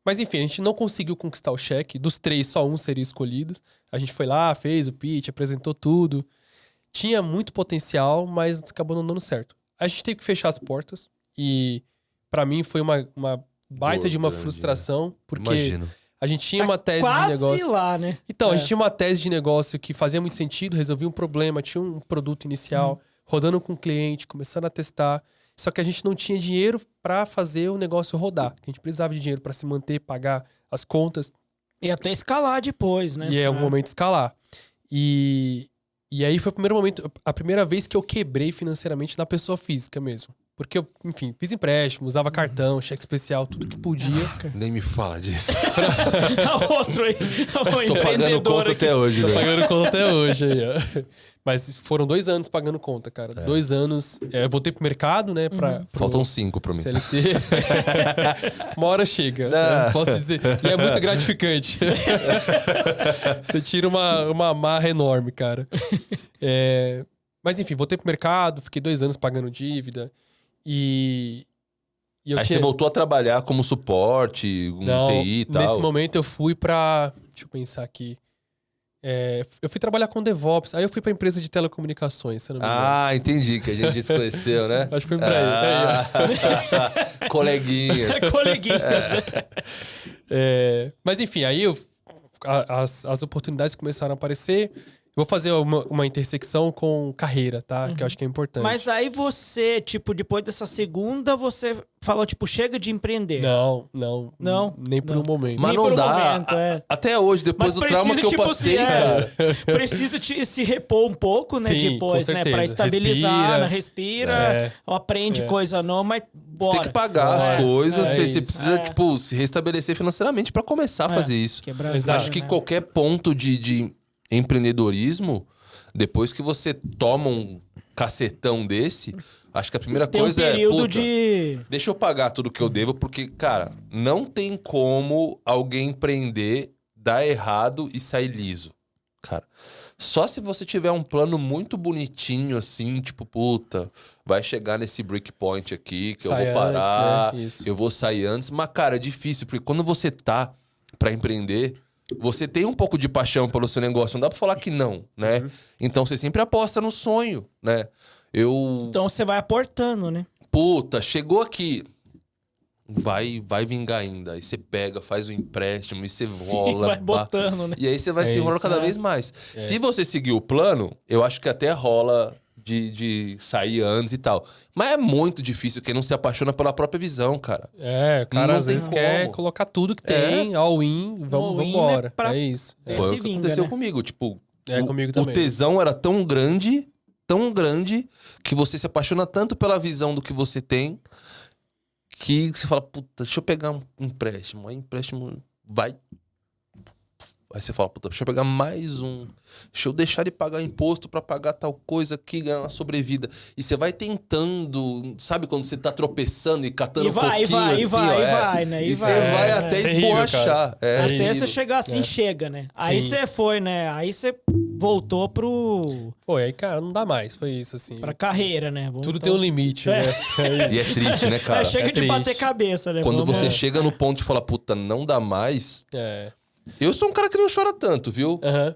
S2: Mas enfim, a gente não conseguiu conquistar o cheque. Dos 3, só um seria escolhido. A gente foi lá, fez o pitch, apresentou tudo. Tinha muito potencial, mas acabou não dando certo. A gente teve que fechar as portas. E pra mim foi uma baita de uma frustração. Porque
S3: Imagino.
S2: a gente tinha uma tese
S1: quase
S2: de negócio.
S1: Lá, né?
S2: Então, a gente tinha uma tese de negócio que fazia muito sentido, resolvia um problema, tinha um produto inicial, rodando com o cliente, começando a testar. Só que a gente não tinha dinheiro pra fazer o negócio rodar. A gente precisava de dinheiro pra se manter, pagar as contas.
S1: E até escalar depois, né?
S2: E é um momento de escalar. E aí foi o primeiro momento, a primeira vez que eu quebrei financeiramente na pessoa física mesmo. Porque eu, enfim, fiz empréstimo, usava cartão, cheque especial, tudo que podia.
S3: Nem me fala disso.
S1: Outro aí.
S3: Tô pagando conta até hoje, velho.
S2: Tô pagando conta até hoje aí, ó. Mas foram 2 anos pagando conta, cara. 2 anos. Eu voltei pro mercado, né?
S3: Faltam 5 pra mim.
S2: CLT. Uma hora chega. Posso dizer. E é muito gratificante. Você tira uma marra enorme, cara. Mas enfim, voltei pro mercado, fiquei 2 anos pagando dívida. E
S3: aí você voltou a trabalhar como suporte, TI e tal?
S2: Nesse momento eu fui pra... Deixa eu pensar aqui. Eu fui trabalhar com DevOps, aí eu fui pra empresa de telecomunicações, se eu não me engano.
S3: Ah, entendi, que a gente se conheceu, né?
S2: Acho que foi pra aí.
S3: Coleguinhas.
S1: Coleguinhas.
S2: Mas enfim, aí as oportunidades começaram a aparecer. Vou fazer uma intersecção com carreira, tá? Que eu acho que é importante.
S1: Mas aí você, tipo, depois dessa segunda, você falou, tipo, chega de empreender.
S2: Não.
S1: Não?
S2: Nem por um momento.
S3: Mas
S1: Nem
S3: não
S1: por um
S3: dá.
S1: momento,
S3: Até hoje, depois
S1: Mas
S3: do trauma que eu
S1: tipo
S3: passei,
S1: assim,
S3: cara.
S1: Precisa se repor um pouco, né?
S2: Sim,
S1: Depois,
S2: com
S1: né?
S2: certeza.
S1: Pra estabilizar,
S2: Respira.
S1: né? Respira, aprende coisa nova, mas
S3: Você tem
S1: bora.
S3: que pagar as coisas,
S2: é
S3: você
S2: isso.
S3: precisa, tipo, se restabelecer financeiramente pra começar a fazer isso.
S1: Quebrar
S2: Exato.
S3: Acho que
S1: né?
S3: qualquer ponto de empreendedorismo, depois que você toma um cacetão desse, acho que a primeira
S1: Tem um
S3: coisa é,
S1: período
S3: puta,
S1: de...
S3: deixa eu pagar tudo que eu devo, porque, cara, não tem como alguém empreender, dar errado e sair liso. Cara, só se você tiver um plano muito bonitinho, assim, tipo, puta, vai chegar nesse breakpoint aqui, que
S2: Sai
S3: eu vou parar,
S2: antes, né? Isso.
S3: eu vou sair antes. Mas, cara, é difícil, porque quando você tá pra empreender, você tem um pouco de paixão pelo seu negócio, não dá pra falar que não, né? Então você sempre aposta no sonho, né?
S1: Então você vai aportando, né?
S3: Puta, chegou aqui. Vai vingar ainda. Aí você pega, faz o empréstimo e você rola.
S1: Vai botando, né?
S3: E aí você vai
S2: É
S3: se enrolando
S2: isso,
S3: cada
S1: né?
S3: vez mais. Se você seguir o plano, eu acho que até rola de sair antes e tal. Mas é muito difícil quem não se apaixona pela própria visão, cara.
S2: O cara
S3: Não
S2: às
S3: tem
S2: vezes
S3: como.
S2: quer colocar tudo que tem, all-in, vamos
S1: All-in
S2: embora.
S1: é pra-
S2: É isso.
S1: É.
S3: Foi
S1: se
S3: o que
S1: vinga,
S3: aconteceu
S1: né?
S3: comigo. Tipo,
S2: Comigo
S3: o
S2: também.
S3: tesão era tão grande, que você se apaixona tanto pela visão do que você tem, que você fala, puta, deixa eu pegar um empréstimo. Aí empréstimo vai. Aí você fala, puta, deixa eu pegar mais um. Deixa eu deixar de pagar imposto pra pagar tal coisa aqui, ganhar uma sobrevida. E você vai tentando, sabe quando você tá tropeçando e catando
S1: E vai,
S3: um pouquinho
S1: vai,
S3: assim,
S1: e vai,
S3: ó,
S1: e
S3: é.
S1: vai, né?
S3: E
S1: E
S3: você
S1: vai,
S3: vai
S1: é.
S3: até
S2: É terrível,
S3: esborrachar.
S2: cara.
S3: É,
S1: Até
S3: terrível.
S1: você chegar assim, chega, né? Aí
S2: Sim.
S1: você foi, né? Aí você voltou
S2: Pô, aí, cara, não dá mais. Foi isso, assim.
S1: pra carreira, né? Vamos
S2: Tudo
S1: então-
S2: tem um limite, né? É
S3: E
S2: isso.
S3: é triste, né, cara?
S1: Chega
S2: é
S1: de bater
S2: triste.
S1: cabeça, né?
S3: Quando
S1: Vamos-
S3: você chega no ponto de falar, puta, não dá mais.
S2: É.
S3: Eu sou um cara que não chora tanto, viu?
S2: Aham.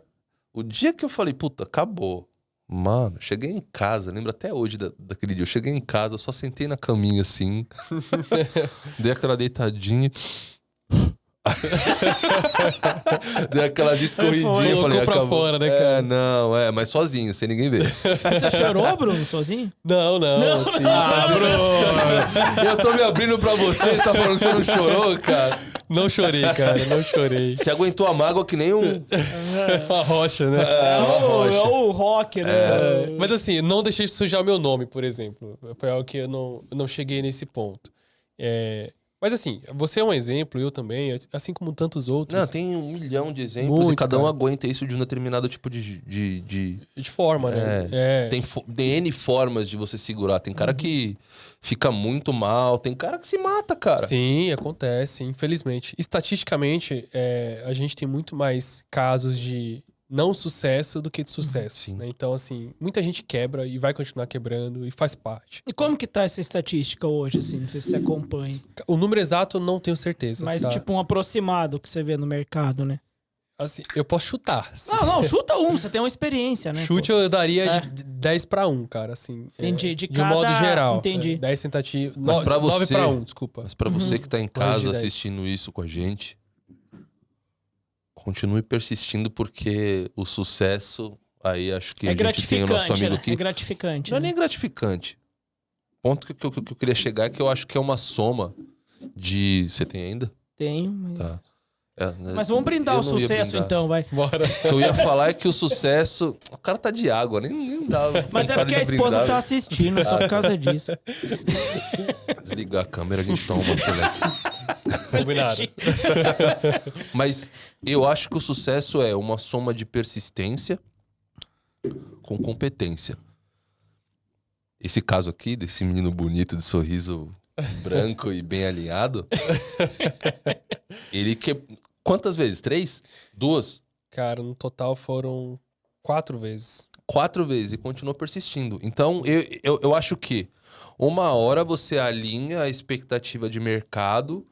S3: O dia que eu falei, puta, acabou. Mano, cheguei em casa, lembro até hoje daquele dia. Eu cheguei em casa, só sentei na caminha assim. Dei aquela deitadinha. Dei aquela escorridinha.
S2: Colocou
S3: Falei,
S2: pra
S3: acabou.
S2: fora, né, cara?
S3: Não, mas sozinho, sem ninguém ver.
S1: Você chorou, Bruno, sozinho?
S2: Não, assim,
S3: Eu tô me abrindo pra você, você tá falando que você não chorou, cara?
S2: não chorei, cara, não chorei.
S3: Você aguentou a mágoa que nem um.
S2: Uma rocha, né?
S1: É
S3: uma rocha.
S1: o rock, né?
S2: Mas assim, não deixei de sujar o meu nome, por exemplo. Foi algo que eu não cheguei nesse ponto. Mas assim, você é um exemplo, eu também, assim como tantos outros.
S3: Não, tem 1 milhão de exemplos
S2: Muito,
S3: e cada um
S2: cara.
S3: aguenta isso de um determinado tipo de
S2: De forma, né?
S3: Tem N formas de você segurar. Tem cara que fica muito mal, tem cara que se mata, cara.
S2: Sim, acontece, infelizmente. Estatisticamente, a gente tem muito mais casos de não sucesso do que de sucesso.
S3: Sim.
S2: Né? Então, assim, muita gente quebra e vai continuar quebrando e faz parte.
S1: E como que tá essa estatística hoje, assim? Não sei se você acompanha.
S2: O número exato eu não tenho certeza.
S1: Mas
S2: tá?
S1: tipo um aproximado que você vê no mercado, né?
S2: Assim, eu posso chutar.
S1: Não, chuta você tem uma experiência, né?
S2: Chute
S1: pô?
S2: eu daria de 10 para 1, cara, assim.
S1: Entendi, de
S2: um
S1: cada-
S2: modo geral.
S1: entendi.
S2: 10 tentativas.
S3: Mas pra
S2: 9
S3: você-
S2: para 1, desculpa.
S3: Mas pra você que tá em casa
S2: Corrigir 10.
S3: assistindo isso com a gente, continue persistindo porque o sucesso, aí acho que
S1: É
S3: a gente tem o nosso
S1: gratificante,
S3: amigo
S1: né?
S3: aqui.
S1: É gratificante.
S3: Não é
S1: né?
S3: nem gratificante. Ponto que eu queria chegar é que eu acho que é uma soma de... Você tem ainda?
S1: Tem. Mas...
S3: Tá.
S1: Mas vamos brindar
S3: Eu
S1: o
S3: não ia
S1: sucesso
S3: brindar.
S1: então, vai.
S2: Bora.
S3: O que eu ia falar é que o sucesso... O cara tá de água, nem dá.
S1: Mas é
S3: vontade
S1: porque a
S3: de
S1: esposa
S3: brindar.
S1: tá assistindo, só por causa disso.
S3: Desligar a câmera, a gente toma uma select.
S2: Combinado.
S3: Mas eu acho que o sucesso é uma soma de persistência com competência. Esse caso aqui, desse menino bonito de sorriso branco e bem alinhado, ele que... Quantas vezes? 3? 2?
S2: Cara, no total foram 4 vezes.
S3: 4 vezes e continuou persistindo. Então, eu acho que uma hora você alinha a expectativa de mercado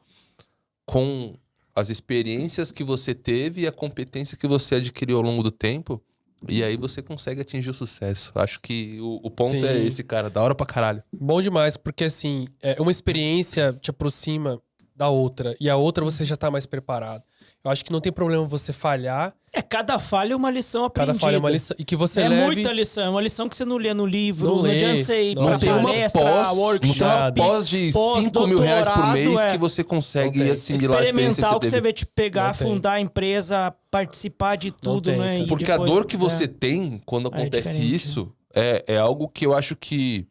S3: com as experiências que você teve e a competência que você adquiriu ao longo do tempo. E aí você consegue atingir o sucesso. Acho que o ponto
S2: Sim.
S3: é esse, cara. Da hora pra caralho.
S2: Bom demais, porque assim, uma experiência te aproxima da outra. E a outra você já tá mais preparado. Eu acho que não tem problema você falhar.
S1: Cada falha é uma lição aprendida.
S2: Cada falha é uma lição. E que você
S1: É
S2: leve...
S1: muita lição. É uma lição que você não lê no livro.
S2: Não
S1: Não
S2: lê,
S1: adianta você ir
S2: não
S1: pra
S3: Não tem uma
S1: palestra,
S3: pós, não
S1: workshop.
S3: tem uma pós de R$5.000 por mês que você consegue
S2: Não tem.
S3: assimilar a experiência que
S1: Experimental que
S3: você
S1: você
S3: teve.
S1: vê te pegar,
S2: Não tem.
S1: fundar a empresa, participar de tudo,
S2: tem,
S1: né?
S2: cara.
S1: E
S3: Porque
S1: depois,
S3: a dor que você tem quando acontece
S1: diferente,
S3: isso é algo que eu acho que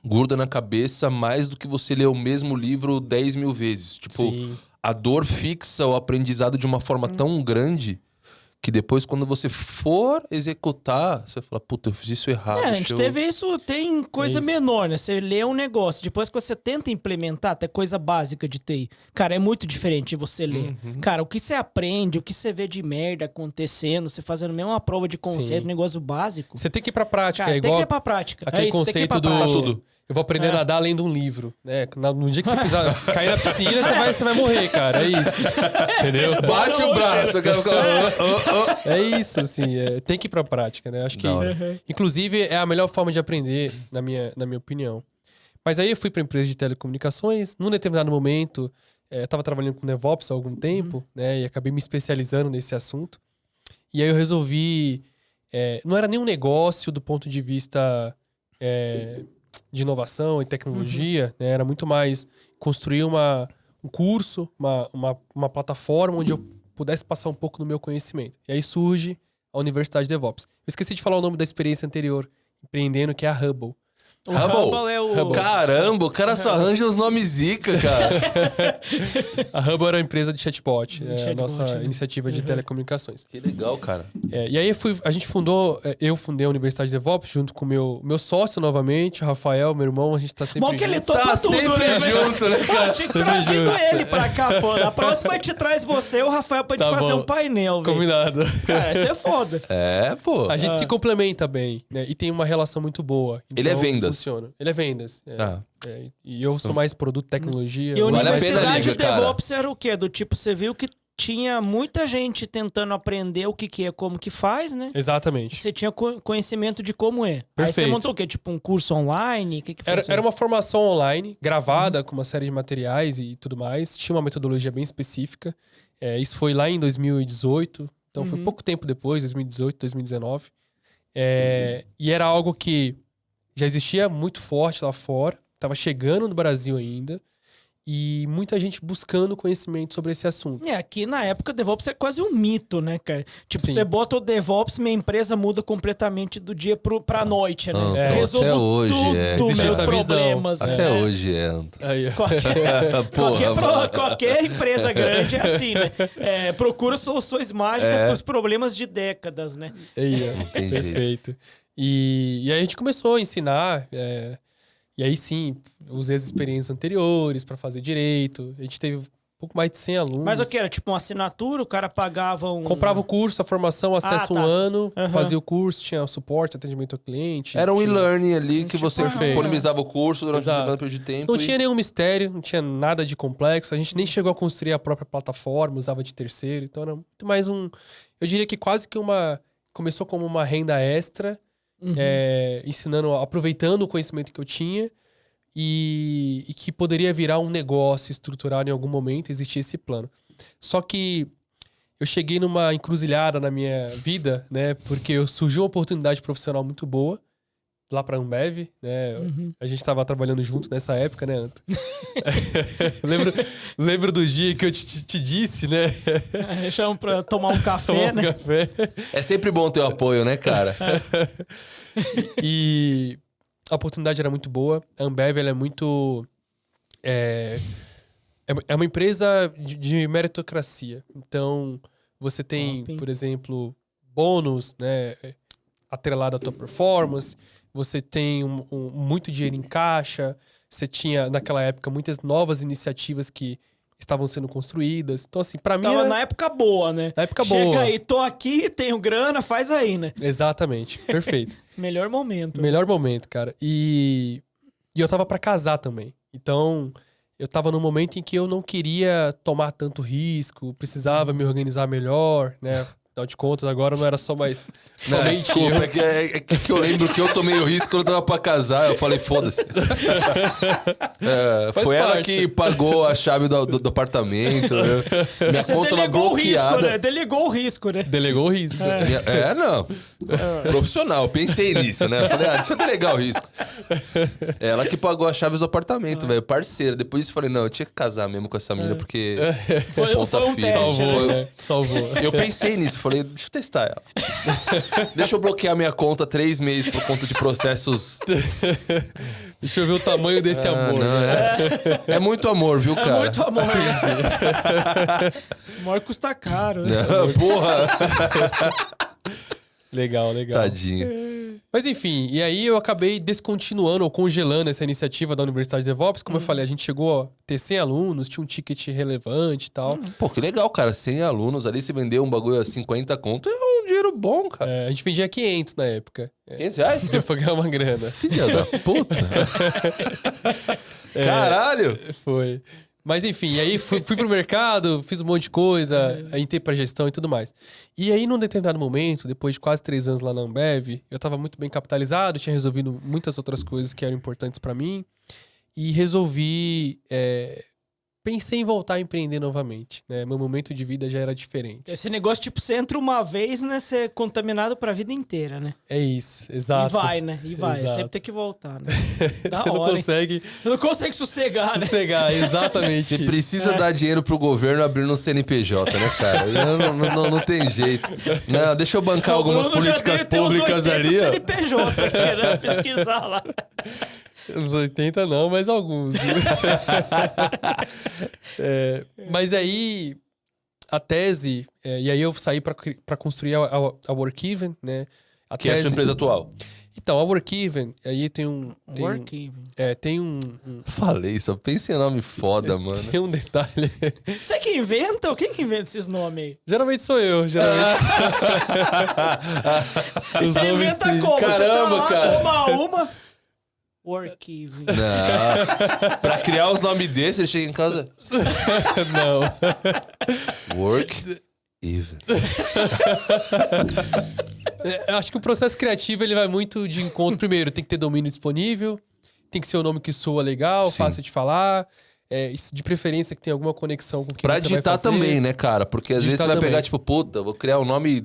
S3: gruda na cabeça mais do que você ler o mesmo livro 10.000 vezes. Tipo,
S2: Sim.
S3: a dor fixa o aprendizado de uma forma tão grande que depois, quando você for executar, você fala, puta, eu fiz isso errado.
S1: a gente
S3: deixa eu-
S1: teve isso, tem coisa
S2: isso.
S1: menor, né? Você lê um negócio, depois que você tenta implementar, até coisa básica de TI. Cara, é muito diferente de você ler. Cara, o que você aprende, o que você vê de merda acontecendo, você fazendo mesmo uma prova de conceito,
S2: Sim.
S1: negócio básico.
S2: Você tem que ir pra prática,
S1: Cara,
S2: é
S1: tem
S2: igual
S1: que ir pra prática.
S2: aquele
S1: É isso, tem que ir
S2: conceito
S1: pra
S2: do...
S1: prática.
S3: tudo.
S2: Eu vou aprender a nadar lendo um livro, né? No dia que você pisar, cair na piscina, você vai morrer, cara. É isso. Entendeu?
S3: Bate o braço.
S2: É isso, assim. Tem que ir pra prática, né? Acho que,
S3: Da hora.
S2: inclusive, é a melhor forma de aprender, na minha opinião. Mas aí eu fui pra empresa de telecomunicações. Num determinado momento, eu tava trabalhando com DevOps há algum tempo, né? E acabei me especializando nesse assunto. E aí eu resolvi... não era nenhum negócio do ponto de vista... de inovação e tecnologia, né? Era muito mais construir um curso, uma plataforma onde eu pudesse passar um pouco do meu conhecimento. E aí surge a Universidade DevOps. Eu esqueci de falar o nome da experiência anterior, empreendendo, que é a Hubble.
S1: O
S3: Hubble.
S1: Hubble é o...
S3: Caramba, o cara só arranja os nomes zica, cara.
S2: A Hubble era a empresa de chatbot, a
S1: Chatbot,
S2: nossa
S1: né?
S2: iniciativa de telecomunicações.
S3: Que legal, cara.
S2: E aí a gente fundou, eu fundei a Universidade DevOps junto com o meu sócio novamente, o Rafael, meu irmão, a gente tá sempre
S1: Bom que ele
S2: junto.
S1: topa
S3: Tá
S1: tudo,
S3: sempre
S1: né?
S3: junto, né, cara?
S1: Tinha que
S2: Sempre
S1: trazido
S2: junto.
S1: ele pra cá, pô. Na próxima a gente traz você e o Rafael pra gente
S2: Tá
S1: fazer
S2: bom.
S1: um painel, velho.
S2: Combinado.
S1: Cara, isso é foda.
S3: É, pô.
S2: A gente se complementa bem, né? E tem uma relação muito boa.
S3: Ele é
S2: Então,
S3: vendas.
S2: Funciona. Ele é vendas.
S3: Ah.
S2: E eu sou mais produto, tecnologia.
S1: E a
S3: Vale a pena,
S1: Universidade
S3: Lívia,
S1: de
S3: cara.
S1: DevOps era o quê? Do tipo, você viu que tinha muita gente tentando aprender o que é, como que faz, né? E
S2: Exatamente.
S1: você tinha conhecimento de como é. Aí você
S2: Perfeito.
S1: montou o quê? Tipo um curso online? O que
S2: Era uma formação online, gravada, com uma série de materiais e tudo mais. Tinha uma metodologia bem específica. Isso foi lá em 2018. Então foi pouco tempo depois, 2018, 2019. E era algo que já existia muito forte lá fora. Estava chegando no Brasil ainda. E muita gente buscando conhecimento sobre esse assunto.
S1: Aqui na época o DevOps é quase um mito, né, cara? Tipo,
S2: Sim.
S1: você bota o DevOps, minha empresa muda completamente do dia pra noite, né?
S3: Então,
S1: Resolvo
S3: até hoje
S1: tudo,
S2: Existe
S1: meus
S2: essa visão.
S1: problemas, né?
S3: Até hoje é.
S2: Aí, ó.
S1: Qualquer empresa grande é assim, né? Procura soluções mágicas para os problemas de décadas, né?
S2: Aí, ó.
S3: tem jeito.
S2: Perfeito. E aí a gente começou a ensinar. E aí sim, usei as experiências anteriores para fazer direito. A gente teve um pouco mais de 100 alunos.
S1: Mas o que era? Tipo uma assinatura? O cara pagava um...
S2: Comprava o curso, a formação, acesso
S1: tá.
S2: um ano,
S1: Aham.
S2: fazia o curso, tinha suporte, atendimento ao cliente.
S3: Era um
S2: tinha-
S3: e-learning ali que você
S1: Perfeito.
S3: disponibilizava o curso durante um
S2: Exato.
S3: determinado período de tempo.
S2: Não tinha nenhum mistério, não tinha nada de complexo. A gente nem chegou a construir a própria plataforma, usava de terceiro. Então era muito mais um... Eu diria que quase que começou como uma renda extra, ensinando, aproveitando o conhecimento que eu tinha e que poderia virar um negócio estruturado em algum momento, existia esse plano. Só que eu cheguei numa encruzilhada na minha vida, né? Porque surgiu uma oportunidade profissional muito boa lá para a Ambev, né? A gente estava trabalhando junto nessa época, né, Anto? lembro do dia que eu te disse, né?
S1: Chama pra tomar um café,
S2: Tomar um
S1: né?
S2: café.
S3: É sempre bom ter o apoio, né, cara?
S2: E a oportunidade era muito boa. A Ambev, ela é muito... É uma empresa de meritocracia. Então, você tem,
S1: Top, hein?
S2: por exemplo, bônus, né? Atrelado à tua performance. Você tem muito dinheiro em caixa. Você tinha, naquela época, muitas novas iniciativas que estavam sendo construídas. Então, assim, pra mim...
S1: Tava
S2: era-
S1: na época boa, né?
S2: Na época
S1: Chega
S2: boa.
S1: aí, tô aqui, tenho grana, faz aí, né?
S2: Exatamente. Perfeito.
S1: Melhor momento.
S2: Melhor momento, cara. E eu tava pra casar também. Então, eu tava num momento em que eu não queria tomar tanto risco, precisava me organizar melhor, né? Afinal de contas, agora não era só mais...
S3: Não,
S2: somente
S3: desculpa,
S2: eu.
S3: é que eu lembro que eu tomei o risco quando eu tava pra casar. Eu falei, foda-se.
S2: Faz
S3: Foi ela
S2: parte.
S3: que pagou a chave do apartamento. Né? Minha
S1: Você
S3: conta tava
S1: delegou o risco,
S3: bloqueada.
S1: né? Delegou o risco, né?
S2: Delegou o risco.
S3: Não. Profissional, eu pensei nisso, né? Eu falei, deixa eu delegar o risco. Ela que pagou as chaves do apartamento, velho. Parceira. Depois disso eu falei, não, eu tinha que casar mesmo com essa mina, porque.
S1: Foi um teste,
S2: Salvou,
S1: né?
S2: né? Salvou.
S3: Eu pensei nisso, falei, deixa eu testar ela. Deixa eu bloquear minha conta 3 meses por conta de processos.
S2: Deixa eu ver o tamanho desse amor.
S3: Não,
S2: né?
S3: é muito amor, viu, cara?
S1: Muito amor, né? Amor custa caro, né?
S3: Não, porra.
S2: Legal.
S3: Tadinho.
S2: Mas enfim, e aí eu acabei descontinuando ou congelando essa iniciativa da Universidade DevOps. Como eu falei, a gente chegou a ter 100 alunos, tinha um ticket relevante e tal.
S3: Pô, que legal, cara. 100 alunos ali, se vender um bagulho a 50 conto, é um dinheiro bom, cara.
S2: A gente vendia 500 na época.
S3: R$500?
S2: Deu pra ganhar uma grana.
S3: Filha da puta. Caralho.
S2: Foi. Mas enfim, e aí fui pro mercado, fiz um monte de coisa, aí entrei pra gestão e tudo mais. E aí, num determinado momento, depois de quase 3 anos lá na Ambev, eu tava muito bem capitalizado, tinha resolvido muitas outras coisas que eram importantes pra mim. E resolvi... pensei em voltar a empreender novamente, né? Meu momento de vida já era diferente.
S1: Esse negócio, tipo, você entra uma vez, né? Você é contaminado pra vida inteira, né?
S2: É isso, exato.
S1: E vai, né? E vai.
S2: Exato.
S1: Sempre tem que voltar, né? Da
S2: Você não
S1: hora, hein?
S2: consegue
S1: Não consegue sossegar, né?
S2: sossegar, exatamente
S3: Você
S2: isso.
S3: precisa dar dinheiro pro governo abrindo um CNPJ, né, cara? Não tem jeito. Não, deixa eu bancar algumas
S1: O Bruno já
S3: políticas
S1: tem uns
S3: públicas
S1: 80
S3: ali, ó.
S1: CNPJ aqui, né? Pesquisar lá.
S2: Uns 80 não, mas alguns. Mas aí, a tese... e aí eu saí para construir a Workiven, né? A
S3: Que é a sua empresa atual.
S2: Então, a Workiven, aí tem um
S3: Falei, só pensa em nome foda, mano.
S2: tem um detalhe.
S1: Você que inventa? Quem que inventa esses nomes aí?
S2: Geralmente sou eu, geralmente.
S1: E
S2: Os
S1: você
S2: nomes,
S1: inventa
S2: sim.
S1: como?
S3: Caramba,
S1: você tá lá,
S3: cara.
S1: toma uma... Workiven.
S3: Não. Pra criar os nomes desses, ele chega em casa.
S2: Não.
S3: Work even.
S2: Eu acho que o processo criativo ele vai muito de encontro. Primeiro, tem que ter domínio disponível, tem que ser um nome que soa legal,
S3: Sim.
S2: fácil de falar, de preferência que tenha alguma conexão com o que
S3: Pra
S2: você vai
S3: digitar
S2: fazer.
S3: também, né, cara? Porque às vezes
S2: Digitar
S3: você vai
S2: também.
S3: pegar, tipo, puta, vou criar um nome.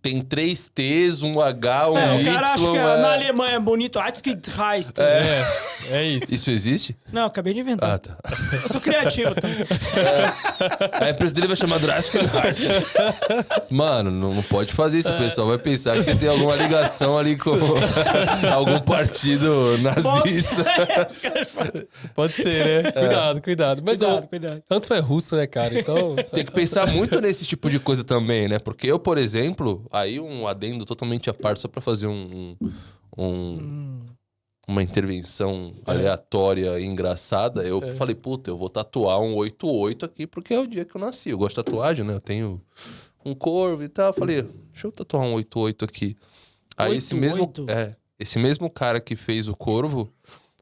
S3: Tem 3 T's, um H, um
S1: O
S3: Y.
S1: cara acha que na Alemanha é bonito. Heist.
S2: É isso.
S3: Isso existe?
S1: Não, acabei de inventar.
S3: Ah, tá.
S1: Eu sou criativo também.
S3: A empresa dele vai chamar Jurassic Park. Mano, não pode fazer isso. O pessoal vai pensar que você tem alguma ligação ali com algum partido nazista.
S1: Os caras falam,
S2: Pode ser, né? Cuidado. Mas
S1: cuidado.
S2: tanto é russo, né, cara? Então...
S3: Tem que pensar muito nesse tipo de coisa também, né? Porque eu, por exemplo, aí um adendo totalmente à parte, só pra fazer uma intervenção aleatória e engraçada, eu falei, puta, eu vou tatuar um 88 aqui porque é o dia que eu nasci. Eu gosto de tatuagem, né? Eu tenho um corvo e tal. Eu falei, deixa eu tatuar um 88 aqui. Aí esse mesmo cara que fez o corvo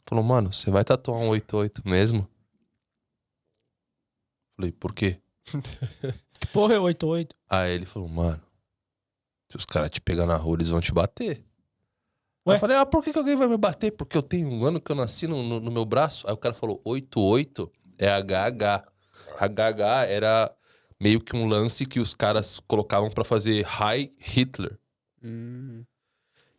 S3: falou, mano, você vai tatuar um 88 mesmo? Falei, por quê?
S1: Que porra é 88?
S3: Aí ele falou, mano, se os caras te pegar na rua, eles vão te bater.
S1: Ué?
S3: Aí eu falei, por que alguém vai me bater? Porque eu tenho um ano que eu nasci no meu braço. Aí o cara falou, 88 é HH. HH era meio que um lance que os caras colocavam pra fazer High Hitler.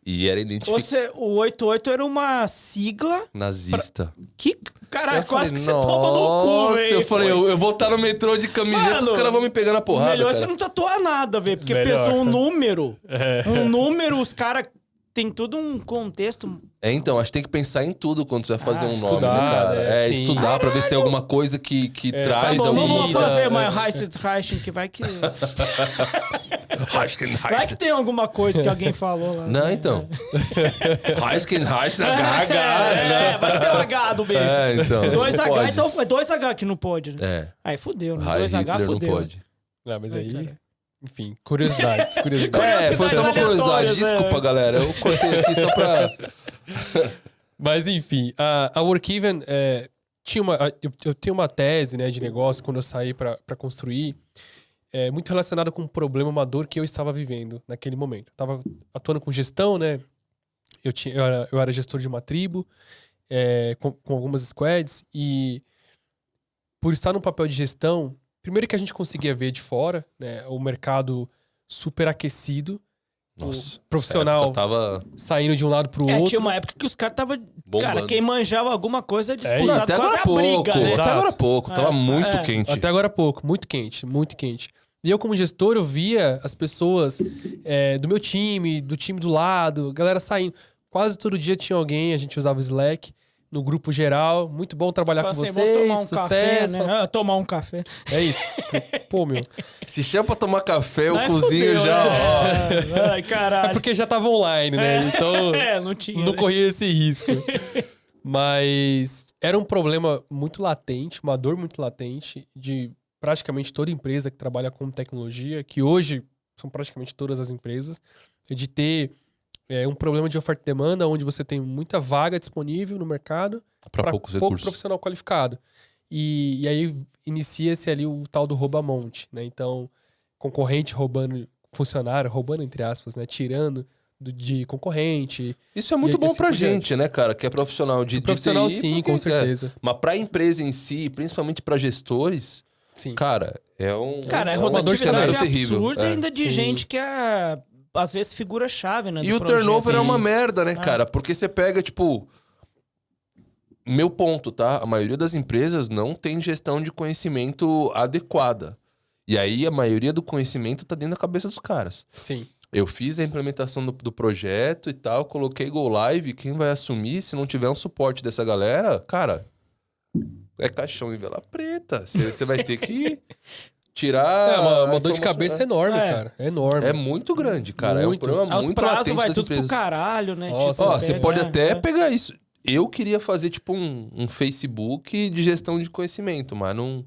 S3: E era identificado
S1: O 88 era uma sigla.
S3: nazista.
S1: Que caralho,
S3: Eu
S1: quase
S3: falei,
S1: que você toma no cu,
S3: nossa,
S1: velho.
S3: eu falei, eu vou estar no metrô de camiseta,
S1: Mano,
S3: os caras vão me pegar na porrada,
S1: melhor
S3: cara.
S1: você não tatuar nada, velho. Porque
S2: Melhor.
S1: pensou um número. Um número, os caras tem todo um contexto.
S3: Então, acho que tem que pensar em tudo quando você vai fazer um nome, né,
S2: estudar,
S3: cara?
S2: sim.
S3: Estudar pra ver se tem alguma coisa que
S1: Tá
S3: traz
S1: bom,
S3: algum...
S1: vamos fazer mais Heist, que vai que... Vai que tem alguma coisa que alguém falou lá.
S3: Não,
S1: né?
S3: então. Heisken, Heist, HH.
S1: Vai ter um H do meio.
S3: Então.
S1: 2H,
S3: não pode.
S1: então foi 2H que não pode, né?
S3: É.
S1: Aí fudeu, né?
S3: High
S1: 2H
S3: Hitler
S1: fudeu.
S3: não pode.
S2: Não, mas
S1: Ai,
S2: aí...
S1: cara.
S2: Enfim, curiosidades.
S3: Foi só uma curiosidade.
S1: aleatórias,
S3: Desculpa, galera. Eu cortei aqui só pra...
S2: Mas enfim, a Workiven, eu tenho uma tese, né, de negócio quando eu saí para construir, muito relacionada com um problema, uma dor que eu estava vivendo naquele momento. Eu estava atuando com gestão, né? Eu era gestor de uma tribo, com algumas squads, e por estar no papel de gestão, primeiro que a gente conseguia ver de fora, né, o mercado super aquecido,
S3: Nossa,
S2: o profissional
S3: tava
S2: saindo de um lado pro outro.
S1: Tinha uma época que os caras estavam...
S3: bombando.
S1: Cara, quem manjava alguma coisa
S2: isso.
S1: disputava
S3: Até
S1: quase
S3: agora
S1: a
S3: pouco,
S1: briga, né?
S2: Exato.
S3: até agora pouco. Tava muito quente.
S2: Até agora pouco, muito quente, muito quente. E eu, como gestor, eu via as pessoas do meu time, do time do lado, a galera saindo. Quase todo dia tinha alguém, a gente usava o Slack, no grupo geral. Muito bom trabalhar com
S1: Assim,
S2: vocês,
S1: vamos tomar um
S2: sucesso.
S1: café, né? Tomar um café.
S2: É isso. Pô, meu.
S3: Se chama pra tomar café, eu
S1: Aí
S3: cozinho
S1: fudeu,
S3: já, ó.
S1: né? Ai, caralho.
S2: É porque já tava online, né? Então,
S1: Não tinha.
S2: não
S1: né?
S2: corria esse risco. Mas era um problema muito latente, uma dor muito latente de praticamente toda empresa que trabalha com tecnologia, que hoje são praticamente todas as empresas, de ter um problema de oferta e demanda, onde você tem muita vaga disponível no mercado
S3: Pra
S2: para
S3: poucos
S2: pouco
S3: recursos.
S2: profissional qualificado. E aí inicia-se ali o tal do rouba-monte, né? Então, concorrente roubando funcionário, roubando entre aspas, né? Tirando de concorrente.
S3: Isso é muito
S2: E
S3: bom
S2: assim
S3: pra
S2: por diante.
S3: gente, né, cara? Que é profissional de
S2: Profissional,
S3: TI,
S2: sim,
S3: porque,
S2: com certeza.
S3: Mas pra empresa em si, principalmente pra gestores,
S2: Sim.
S3: cara, é um...
S1: Cara, é
S2: uma dor de
S1: rotatividade
S3: cenário terrível.
S1: absurda ainda de
S2: Sim.
S1: gente que às vezes figura-chave, né?
S3: E
S1: do
S3: o
S1: projeto.
S3: turnover é
S2: Sim.
S3: uma merda, né, cara? Porque você pega, tipo... Meu ponto, tá? A maioria das empresas não tem gestão de conhecimento adequada. E aí a maioria do conhecimento tá dentro da cabeça dos caras.
S2: Sim.
S3: Eu fiz a implementação do projeto e tal, coloquei Go Live, quem vai assumir, se não tiver um suporte dessa galera, cara, é caixão em vela preta. Você vai ter que tirar...
S2: É uma
S3: a
S2: dor de
S3: informação-
S2: cabeça enorme,
S1: É.
S2: cara. É enorme.
S3: É muito grande, cara.
S2: Muito.
S3: É um problema
S1: Os
S3: muito
S1: prazos
S3: latente
S1: vai
S3: das
S1: tudo
S3: empresas.
S1: pro caralho, né?
S2: Nossa,
S3: Ó, você
S1: pega,
S3: pode até
S1: é.
S3: pegar isso. Eu queria fazer, tipo, um Facebook de gestão de conhecimento, mas não...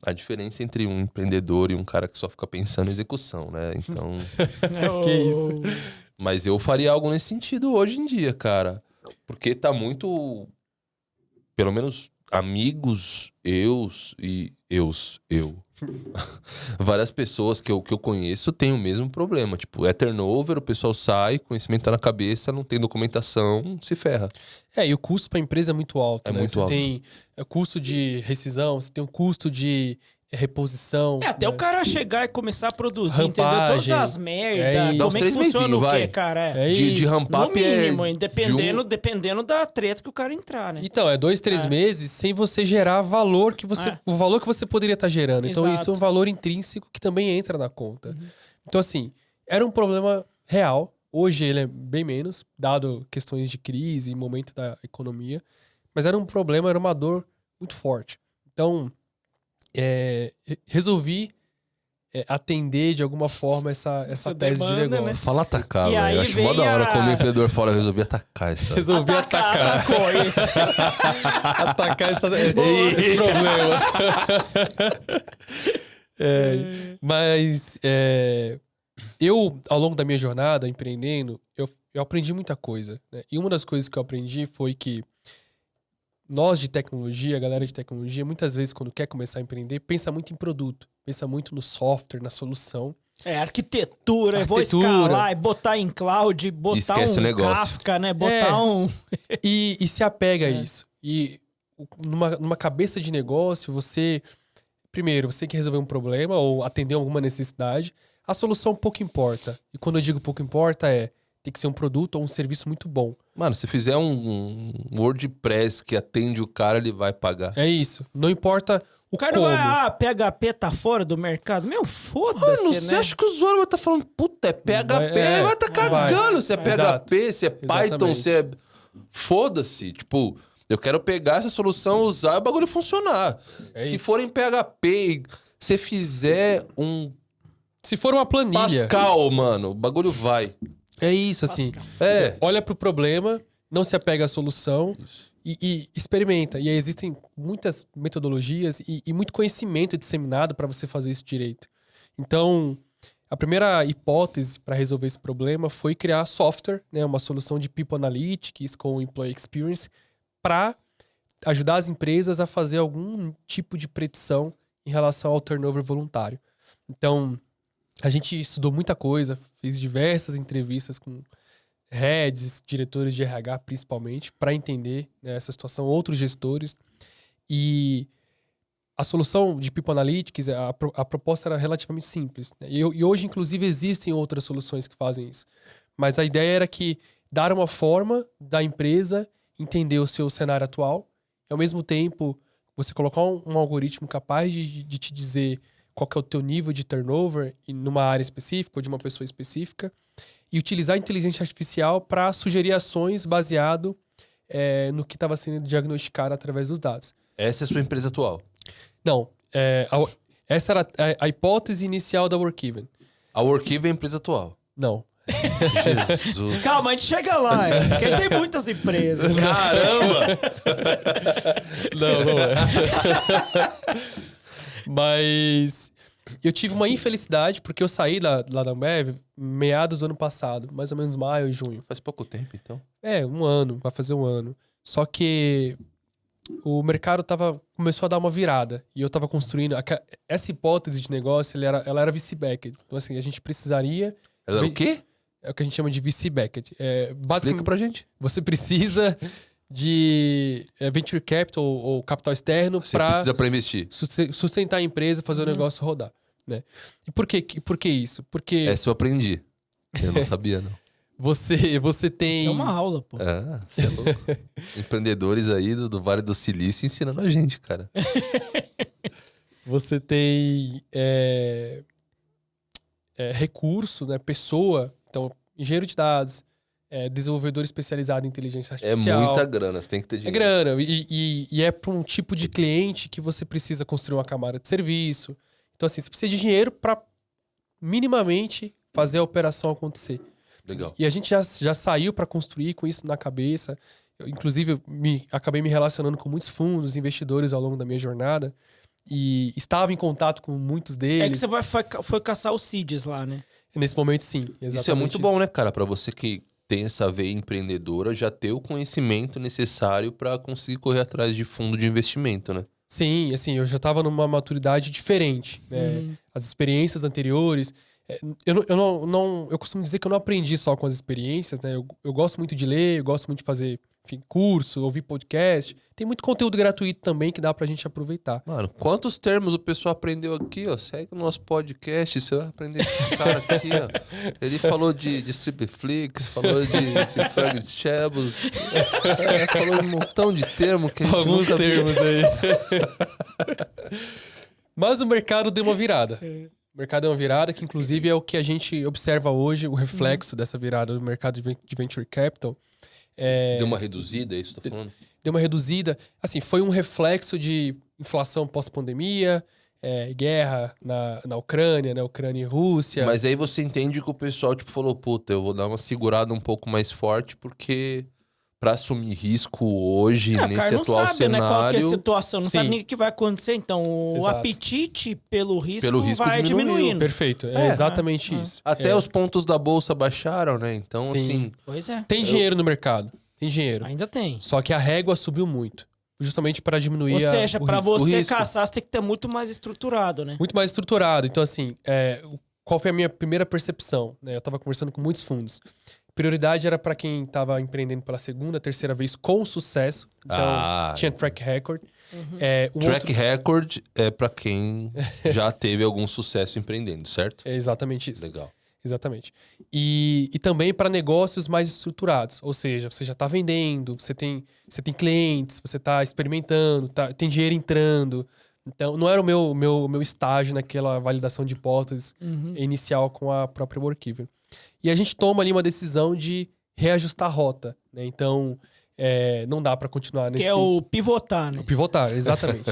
S3: A diferença entre um empreendedor e um cara que só fica pensando em execução, né? Então...
S2: Que isso.
S3: Mas eu faria algo nesse sentido hoje em dia, cara. Porque tá muito... Pelo menos amigos, eu... Várias pessoas que eu conheço têm o mesmo problema. Tipo, é turnover, o pessoal sai, conhecimento tá na cabeça, não tem documentação, se ferra.
S2: E o custo para a empresa é muito alto,
S3: É
S2: né?
S3: muito
S2: Você
S3: alto.
S2: tem custo de rescisão, você tem um custo de reposição.
S1: Até
S2: né?
S1: o cara chegar e começar a produzir, entendeu?
S2: Rampagem.
S1: Todas as merdas.
S2: É isso.
S3: Dá uns
S1: Como é que
S3: 3
S1: funciona
S3: mesinhos,
S1: o quê,
S3: vai.
S1: cara?
S2: É
S3: De
S2: isso.
S3: ramp
S1: No
S3: up
S1: mínimo,
S3: é...
S1: dependendo da treta que o cara entrar, né?
S2: Então, 2, 3 meses sem você gerar valor que você.
S1: É.
S2: O valor que você poderia estar gerando. Então,
S1: Exato.
S2: isso é um valor intrínseco que também entra na conta. Então, assim, era um problema real. Hoje ele é bem menos, dado questões de crise e momento da economia. Mas era um problema, era uma dor muito forte. Então, resolvi atender de alguma forma essa tese
S1: demanda,
S2: de negócio.
S1: né?
S3: Fala atacar,
S1: E
S3: velho.
S1: aí
S3: Eu acho mó
S1: vem
S3: da hora
S1: a-
S3: quando o empreendedor fala, eu resolvi atacar essa.
S2: Resolvi atacar.
S1: Atacou isso.
S2: Atacar esse problema. Mas eu, ao longo da minha jornada empreendendo, eu aprendi muita coisa, né? E uma das coisas que eu aprendi foi que nós de tecnologia, a galera de tecnologia, muitas vezes quando quer começar a empreender, pensa muito em produto, pensa muito no software, na solução.
S1: Arquitetura, vou
S2: Arquitetura.
S1: escalar, botar em cloud, botar
S3: Esquece o negócio.
S1: Kafka, né? Botar
S2: E se apega a isso. E numa cabeça de negócio, primeiro, você tem que resolver um problema ou atender alguma necessidade. A solução pouco importa. E quando eu digo pouco importa, tem que ser um produto ou um serviço muito bom.
S3: Mano, se fizer um WordPress que atende o cara, ele vai pagar.
S2: É isso. Não importa o
S1: O cara
S2: como.
S1: não vai, PHP tá fora do mercado. Meu,
S3: Mano,
S1: foda-se,
S3: você
S1: né?
S3: acha que o usuário vai estar falando, puta, é PHP, ele vai estar
S2: vai.
S3: cagando se é
S2: Exato.
S3: PHP, se é Python,
S2: Exatamente.
S3: se é... Foda-se, tipo, eu quero pegar essa solução, usar e o bagulho funcionar. Se
S2: isso.
S3: for em PHP, se fizer um
S2: Se for uma planilha.
S3: Pascal, mano, o bagulho vai.
S2: É isso, assim.
S3: É.
S2: Olha pro problema, não se apega à solução e experimenta. E aí existem muitas metodologias e muito conhecimento disseminado para você fazer isso direito. Então, a primeira hipótese para resolver esse problema foi criar software, né, uma solução de People Analytics com Employee Experience para ajudar as empresas a fazer algum tipo de predição em relação ao turnover voluntário. Então, a gente estudou muita coisa, fez diversas entrevistas com heads, diretores de RH principalmente, para entender, né, essa situação, outros gestores. E a solução de People Analytics, a proposta era relativamente simples, né? E hoje, inclusive, existem outras soluções que fazem isso. Mas a ideia era que dar uma forma da empresa entender o seu cenário atual e, ao mesmo tempo, você colocar um algoritmo capaz de te dizer qual que é o teu nível de turnover numa área específica ou de uma pessoa específica e utilizar a inteligência artificial para sugerir ações baseado no que estava sendo diagnosticado através dos dados.
S3: Essa é a sua empresa atual?
S2: Não. Essa era a hipótese inicial da Workiven.
S3: A Workiven é a empresa atual?
S2: Não.
S3: Jesus.
S1: Calma, a gente chega lá. Porque tem muitas empresas.
S3: Caramba!
S2: Não é. Mas eu tive uma infelicidade porque eu saí lá da Ambev meados do ano passado, mais ou menos maio, junho.
S3: Faz pouco tempo, então.
S2: Um ano, vai fazer um ano. Só que o mercado começou a dar uma virada. E eu tava construindo... Essa hipótese de negócio, ela era VC-backed. Então, assim, a gente precisaria...
S3: Ela era o quê?
S2: É o que a gente chama de VC-backed.
S3: Explica pra gente.
S2: Você precisa de venture capital ou capital externo
S3: Você precisa pra investir.
S2: sustentar a empresa e fazer o negócio rodar. Né? E por que isso? Porque
S3: Essa eu aprendi. Eu não sabia, não.
S2: você tem...
S1: É uma aula, pô.
S3: Ah, você é louco. Empreendedores aí do Vale do Silício ensinando a gente, cara.
S2: Você tem recurso, né? Pessoa. Então, engenheiro de dados, desenvolvedor especializado em inteligência artificial.
S3: É muita grana, você tem que ter dinheiro.
S2: É grana. E é para um tipo de cliente que você precisa construir uma camada de serviço. Então, assim, você precisa de dinheiro para minimamente fazer a operação acontecer.
S3: Legal.
S2: E a gente já saiu para construir com isso na cabeça. Inclusive, eu acabei me relacionando com muitos fundos, investidores ao longo da minha jornada. E estava em contato com muitos deles.
S1: É que você foi caçar os seeds lá, né?
S2: Nesse momento, sim. Exatamente
S3: Isso é muito bom, né, cara? Pra você que tem essa veia empreendedora, já ter o conhecimento necessário pra conseguir correr atrás de fundo de investimento, né?
S2: Sim, assim, eu já estava numa maturidade diferente, né? As experiências anteriores... Eu costumo dizer que eu não aprendi só com as experiências, né? Eu gosto muito de ler, eu gosto muito de fazer, enfim, curso, ouvir podcast. Tem muito conteúdo gratuito também que dá pra gente aproveitar.
S3: Mano, quantos termos o pessoal aprendeu aqui, ó? Segue o nosso podcast, você vai aprender com esse cara aqui, ó. Ele falou de Stripflix, falou de Frank Chebos, falou um montão de termos que a gente
S2: Alguns
S3: nunca viu.
S2: termos aí. Mas o mercado deu uma virada. O mercado deu uma virada que, inclusive, é o que a gente observa hoje, o reflexo dessa virada do mercado de venture capital.
S3: Deu uma reduzida, é isso que você tá falando?
S2: Deu uma reduzida. Assim, foi um reflexo de inflação pós-pandemia, guerra na Ucrânia, né? Ucrânia e Rússia.
S3: Mas aí você entende que o pessoal, tipo, falou, puta, eu vou dar uma segurada um pouco mais forte, porque pra assumir risco hoje, nesse
S1: cara, não
S3: atual
S1: sabe,
S3: cenário...
S1: né, qual que é a situação, não
S2: Sim.
S1: sabe nem o que vai acontecer. Então, o
S2: Exato.
S1: apetite pelo risco
S3: diminuiu.
S1: vai diminuindo.
S2: Perfeito. É exatamente isso.
S3: Até os pontos da bolsa baixaram, né? Então,
S2: Sim.
S3: assim...
S1: Pois é.
S2: Tem dinheiro no mercado. Tem dinheiro.
S1: Ainda tem.
S2: Só que a régua subiu muito. Justamente para diminuir
S1: Ou seja,
S2: o
S1: pra
S2: risco.
S1: você
S3: risco.
S1: caçar, você tem que ter muito mais estruturado, né?
S2: Muito mais estruturado. Então, assim, qual foi a minha primeira percepção? Né? Eu estava conversando com muitos fundos. Prioridade era para quem estava empreendendo pela segunda, terceira vez com sucesso. Então, tinha track record.
S3: Track record é pra quem já teve algum sucesso empreendendo, certo?
S2: É exatamente isso.
S3: Legal.
S2: Exatamente. E também para negócios mais estruturados. Ou seja, você já está vendendo, você tem clientes, você está experimentando, tem dinheiro entrando. Então, não era o meu estágio naquela validação de hipóteses inicial com a própria Workiven. E a gente toma ali uma decisão de reajustar a rota. Né? Então, não dá para continuar nesse...
S1: Que é o pivotar, né?
S2: O pivotar, exatamente.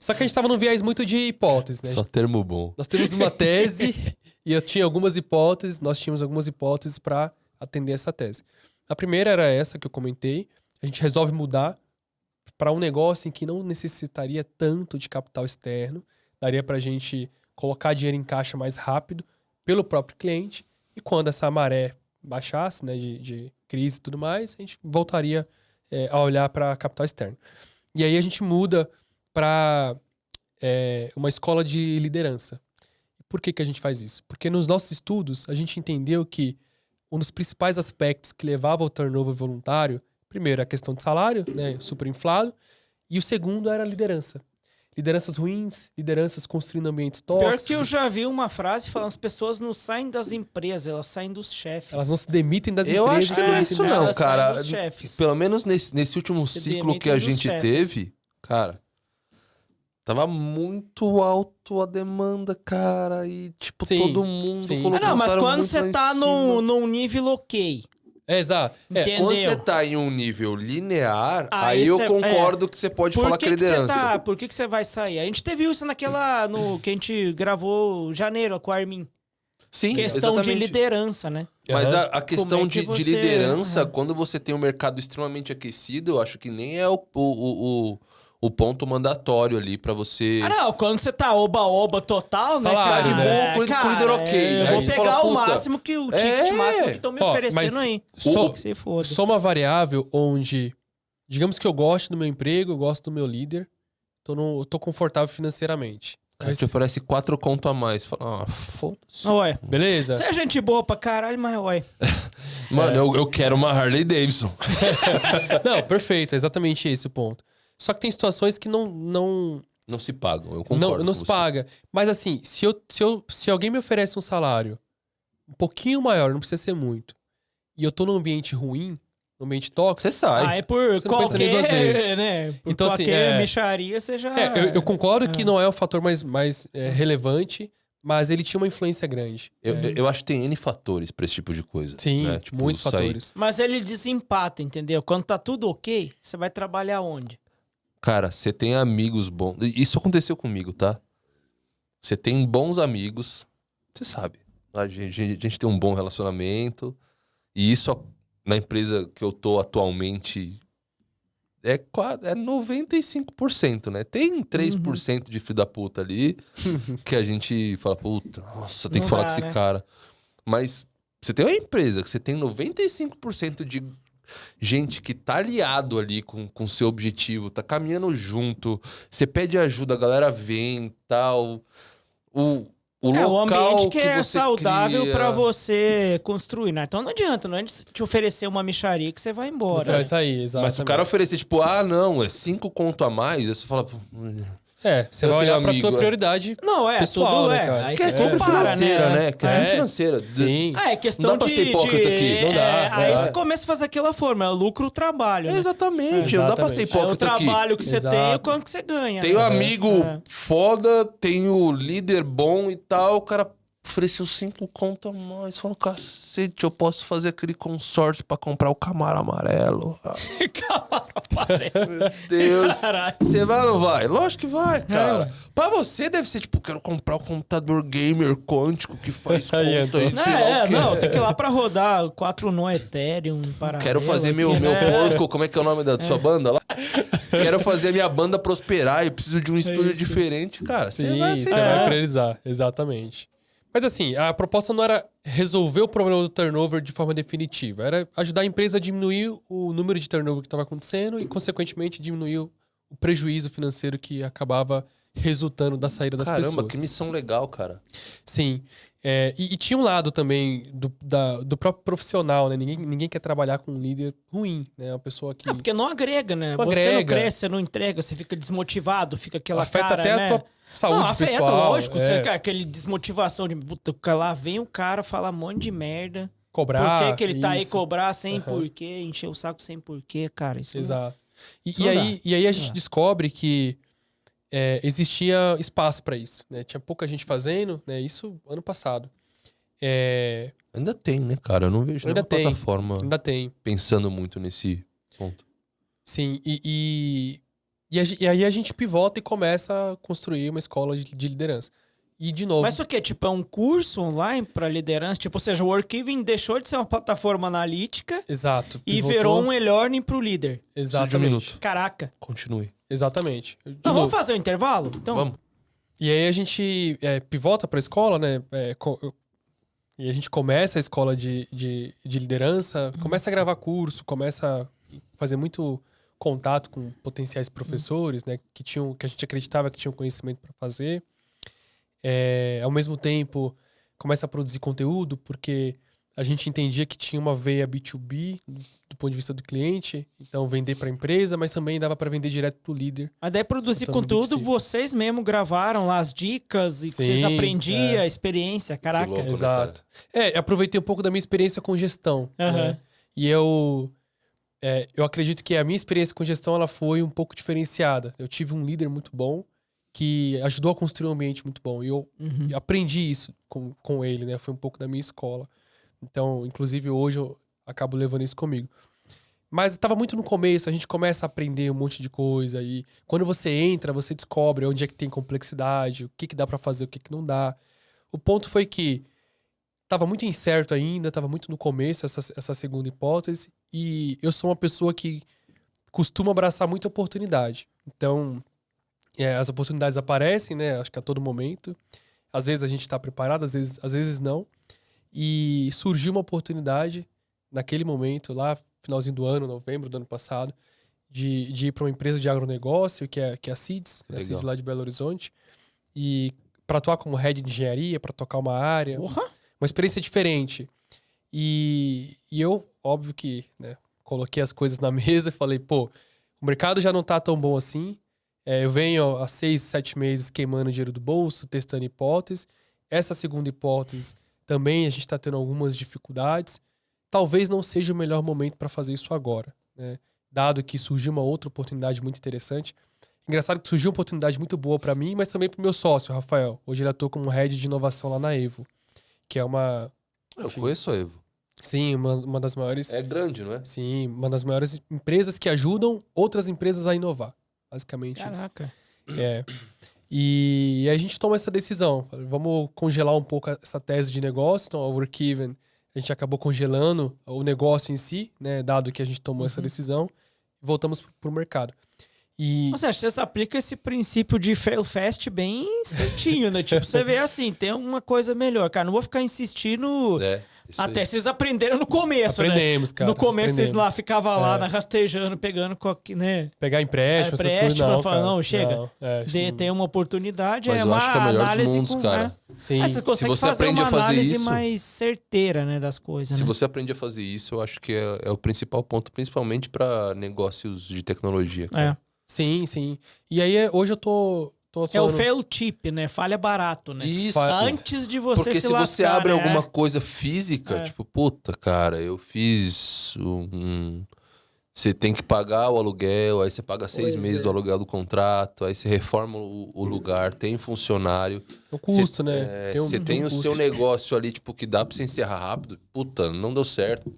S2: Só que a gente estava num viés muito de hipóteses, né?
S3: Só termo bom.
S2: Nós temos uma tese e nós tínhamos algumas hipóteses para atender essa tese. A primeira era essa que eu comentei. A gente resolve mudar para um negócio em que não necessitaria tanto de capital externo. Daria para a gente colocar dinheiro em caixa mais rápido pelo próprio cliente. E quando essa maré baixasse, né, de crise e tudo mais, a gente voltaria a olhar para capital externo. E aí a gente muda para uma escola de liderança. Por que a gente faz isso? Porque nos nossos estudos, a gente entendeu que um dos principais aspectos que levava ao turnover voluntário, primeiro, a questão de salário, né, super inflado, e o segundo era a liderança. Lideranças ruins, lideranças construindo ambientes tóxicos.
S1: Pior que eu já vi uma frase falando, as pessoas não saem das empresas, elas saem dos chefes.
S2: Elas não se demitem das
S3: Eu
S2: empresas.
S3: acho que não é
S2: se
S3: isso
S2: demitem
S3: não,
S1: Elas
S3: cara.
S1: saem dos chefes.
S3: Pelo menos nesse último
S1: Se
S3: ciclo que
S1: demitem
S3: a
S1: dos
S3: gente
S1: chefes.
S3: teve, cara, tava muito alto a demanda, cara. E, tipo,
S2: Sim,
S3: todo mundo
S2: sim.
S3: colocou
S1: Não,
S3: o
S1: mas
S3: salário
S1: quando
S3: muito lá
S1: você
S3: em
S1: tá
S3: cima.
S1: num nível ok,
S2: Exato.
S1: entendeu?
S3: Quando você tá em um nível linear,
S1: Aí
S3: aí eu
S1: cê-
S3: concordo que você pode falar com a liderança.
S1: Por que você vai sair? A gente teve isso no que a gente gravou em janeiro com o Armin.
S3: Sim,
S1: Questão de
S3: exatamente.
S1: liderança, né?
S3: Mas
S2: Aham.
S3: a questão
S1: Como é que
S3: de
S1: você-
S3: liderança,
S1: Aham.
S3: quando você tem um mercado extremamente aquecido, eu acho que nem é o ponto mandatório ali pra você...
S1: Ah, não, quando você tá oba-oba total,
S2: Salário,
S1: né?
S2: né?
S3: Com líder ok.
S1: Eu
S3: Aí
S1: vou
S3: você
S1: pegar
S3: fala,
S1: o
S3: puta,
S1: máximo que o ticket máximo que estão me
S2: Ó,
S1: oferecendo
S2: mas
S1: aí.
S2: só-
S1: Que se foda.
S2: Só uma variável onde, digamos que eu gosto do meu emprego, eu gosto do meu líder, eu tô confortável financeiramente.
S3: O cara te oferece 4 conto a mais. Fala, foda-se.
S1: Ué.
S2: Beleza?
S1: Você é gente boa pra caralho, mas ué.
S3: Mano, eu quero uma Harley Davidson.
S2: Não, perfeito, é exatamente esse o ponto. Só que tem situações que não
S3: Não se pagam, eu concordo
S2: não
S3: com
S2: se
S3: você.
S2: paga. Mas assim, se alguém me oferece um salário um pouquinho maior, não precisa ser muito, e eu tô num ambiente ruim, num ambiente tóxico,
S3: Você sai.
S1: Ah, é por
S2: Você não pensa nem duas
S1: qualquer,
S2: vezes.
S1: né? Por
S2: Então, assim,
S1: qualquer mixaria, você já...
S2: eu concordo que não é o fator mais relevante, mas ele tinha uma influência grande.
S3: Eu acho que tem N fatores pra esse tipo de coisa.
S2: Sim,
S3: né? Tipo,
S2: muitos
S3: sair.
S2: fatores.
S1: Mas ele desempata, entendeu? Quando tá tudo ok, você vai trabalhar onde?
S3: Cara, você tem amigos bons. Isso aconteceu comigo, tá? Você tem bons amigos. Você sabe. A gente tem um bom relacionamento. E isso na empresa que eu tô atualmente é 95%, né? Tem 3% de filho da puta ali que a gente fala, puta, nossa, tem que
S1: Não
S3: falar
S1: dá,
S3: com esse
S1: né?
S3: cara. Mas você tem uma empresa que você tem 95% de gente que tá aliado ali com o seu objetivo, tá caminhando junto, você pede ajuda, a galera vem e tal. O
S1: O
S3: local
S1: ambiente que é
S3: você
S1: saudável
S3: cria...
S1: pra você construir, né? Então não adianta te oferecer uma micharia que você vai embora.
S2: Você vai sair, exatamente.
S3: Mas se o cara oferecer, tipo, não, é 5 conto a mais, aí você fala...
S2: Você
S3: Eu
S2: vai
S3: tenho
S2: olhar pra
S3: amigo,
S2: tua prioridade.
S1: Não,
S2: pessoal,
S1: tudo
S2: né, cara?
S1: Aí
S3: Que é
S1: você
S3: sempre
S1: compara,
S3: financeira, né? Questão
S2: É.
S3: financeira.
S2: Sim.
S1: Ah, é questão
S3: Não dá pra ser hipócrita aqui.
S2: Não dá,
S1: Aí
S2: não dá.
S1: você começa a fazer aquela forma, é lucro, trabalho, né?
S3: Exatamente, não dá pra ser
S2: Exatamente.
S1: É o
S3: hipócrita aqui.
S1: trabalho que você
S2: Exato.
S1: tem e o quanto que você ganha.
S3: Tenho
S1: né?
S3: amigo
S1: É.
S3: foda, tenho líder bom e tal, o cara ofereceu 5 conto a mais. Falou, cacete, eu posso fazer aquele consórcio pra comprar o Camaro amarelo. Meu Deus.
S1: Caralho.
S3: Você vai ou não vai? Lógico que vai, cara.
S1: ué.
S3: Pra você deve ser, tipo, quero comprar o computador gamer quântico que faz
S2: Aí,
S3: conta aí,
S2: então.
S3: sei lá o quê.
S1: Não, tem que ir lá pra rodar 4 no Ethereum, paralelo.
S3: Quero fazer meu
S1: aqui, né?
S3: porco, como é que é o nome da sua banda lá? Quero fazer a minha banda prosperar e preciso de um estúdio
S1: isso.
S3: diferente, cara. Você
S2: Sim,
S3: vai
S2: você
S3: aceitar.
S2: vai priorizar, exatamente. Mas assim, a proposta não era resolver o problema do turnover de forma definitiva. Era ajudar a empresa a diminuir o número de turnover que estava acontecendo e, consequentemente, diminuir o prejuízo financeiro que acabava resultando da saída das
S3: Caramba,
S2: pessoas.
S3: que missão legal, cara.
S2: Sim. E tinha um lado também do próprio profissional, né? Ninguém quer trabalhar com um líder ruim, né? Uma pessoa que
S1: Não, porque não agrega, né?
S2: Não
S1: Você não
S2: agrega.
S1: cresce, você não entrega, você fica desmotivado, fica aquela
S2: afeta
S1: cara,
S2: até
S1: né?
S2: a tua saúde
S1: não, afeta,
S2: pessoal.
S1: lógico. Você, cara, aquele desmotivação de... Puta, lá vem o cara falar um monte de merda.
S2: Cobrar.
S1: Por que ele tá aí
S2: isso.
S1: cobrar sem
S2: Aham.
S1: porquê, encher o saco sem porquê, cara? Isso
S2: Exato.
S1: Isso
S2: E
S1: não
S2: aí a gente
S1: Não dá.
S2: descobre que existia espaço para isso, né? Tinha pouca gente fazendo, né? Isso ano passado.
S3: Ainda tem, né, cara? Eu não vejo
S2: Ainda
S3: nenhuma
S2: tem.
S3: plataforma
S2: Ainda tem.
S3: pensando muito nesse ponto.
S2: Sim. E aí a gente pivota e começa a construir uma escola de liderança. E, de novo...
S1: Mas isso aqui é tipo, é um curso online pra liderança? Tipo, ou seja, o Workiving deixou de ser uma plataforma analítica
S2: Exato.
S1: e
S2: pivotou.
S1: virou um e-learning pro líder.
S2: Exatamente.
S3: Preciso de um minuto.
S1: Caraca.
S3: Continue.
S2: Exatamente. De
S1: Então
S2: novo.
S1: vamos fazer um intervalo? Então,
S3: Vamos.
S2: E aí a gente pivota para a escola, né? E a gente começa a escola de liderança, começa a gravar curso, começa a fazer muito contato com potenciais professores, né? Que a gente acreditava que tinham conhecimento para fazer. Ao mesmo tempo, começa a produzir conteúdo, porque a gente entendia que tinha uma veia B2B do ponto de vista do cliente, então vender para a empresa, mas também dava para vender direto para o líder.
S1: Mas daí produzir
S2: Botando
S1: conteúdo,
S2: B2C.
S1: vocês mesmo gravaram lá as dicas e
S2: Sim,
S1: vocês aprendiam a experiência,
S3: Que
S1: caraca.
S3: louco, né,
S2: Exato. Aproveitei um pouco da minha experiência com gestão.
S1: Aham.
S2: Né? E eu acredito que a minha experiência com gestão ela foi um pouco diferenciada. Eu tive um líder muito bom que ajudou a construir um ambiente muito bom. E eu aprendi isso com ele, né? Foi um pouco da minha escola. Então, inclusive, hoje eu acabo levando isso comigo. Mas estava muito no começo, a gente começa a aprender um monte de coisa. E quando você entra, você descobre onde é que tem complexidade, o que dá para fazer, o que não dá. O ponto foi que estava muito incerto ainda, estava muito no começo essa segunda hipótese. E eu sou uma pessoa que costuma abraçar muita oportunidade. Então, as oportunidades aparecem, né? Acho que a todo momento. Às vezes a gente está preparado, às vezes não. E surgiu uma oportunidade naquele momento, lá finalzinho do ano, novembro do ano passado, de ir para uma empresa de agronegócio, que é a Seeds, né? A Seeds lá de Belo Horizonte. E para atuar como head de engenharia, para tocar uma área.
S1: Porra!
S2: Uma experiência diferente. E eu, óbvio que, né, coloquei as coisas na mesa e falei, pô, o mercado já não tá tão bom assim. Eu venho há 6, 7 meses queimando dinheiro do bolso, testando hipóteses. Essa segunda hipótese também a gente está tendo algumas dificuldades. Talvez não seja o melhor momento para fazer isso agora, né? Dado que surgiu uma outra oportunidade muito interessante. Engraçado que surgiu uma oportunidade muito boa para mim, mas também para o meu sócio, Rafael. Hoje ele atua como head de inovação lá na Evo, que é uma...
S3: Eu conheço a Evo.
S2: Sim, uma das maiores...
S3: É grande, não é?
S2: Sim, uma das maiores empresas que ajudam outras empresas a inovar. Basicamente isso.
S1: Caraca.
S2: E a gente toma essa decisão. Vamos congelar um pouco essa tese de negócio. Então, a Workiven, a gente acabou congelando o negócio em si, né? Dado que a gente tomou essa decisão. E voltamos pro mercado. E...
S1: Ou seja, vocês aplicam esse princípio de fail fast bem certinho, né? Tipo, você vê assim, tem uma coisa melhor. Cara, não vou ficar insistindo... Até vocês aprenderam no começo,
S2: Aprendemos,
S1: né?
S2: cara.
S1: No começo vocês lá ficavam lá
S2: É.
S1: rastejando, pegando, né?
S2: Pegar empréstimo, essas coisas, não,
S1: falar,
S2: cara.
S1: não, chega.
S2: Não,
S1: Tem uma oportunidade,
S3: Mas
S1: é
S3: eu
S1: uma
S3: acho que é o melhor dos
S1: análise
S3: mundos,
S1: com...
S3: cara.
S2: Sim.
S1: Você consegue
S3: você
S1: fazer
S3: aprende
S1: uma
S3: a fazer
S1: análise
S3: isso-
S1: mais certeira, né, das coisas,
S3: Se
S1: né?
S3: você aprende a fazer isso, eu acho que é o principal ponto, principalmente para negócios de tecnologia. Cara.
S2: Sim, sim. E aí, hoje eu tô
S1: É o
S2: atuando...
S1: fail tip, né? Falha barato, né?
S3: Isso.
S1: Antes de você
S3: Porque
S1: se
S3: se
S1: lascar,
S3: você abre
S1: né?
S3: alguma coisa física,
S1: É.
S3: tipo, puta, cara, eu fiz Você tem que pagar o aluguel, aí você paga 6 meses do aluguel do contrato, aí você reforma o lugar, tem funcionário.
S2: O custo, né?
S3: Você tem o
S2: custo.
S3: seu negócio ali, tipo, que dá pra você encerrar rápido. Puta, não deu certo.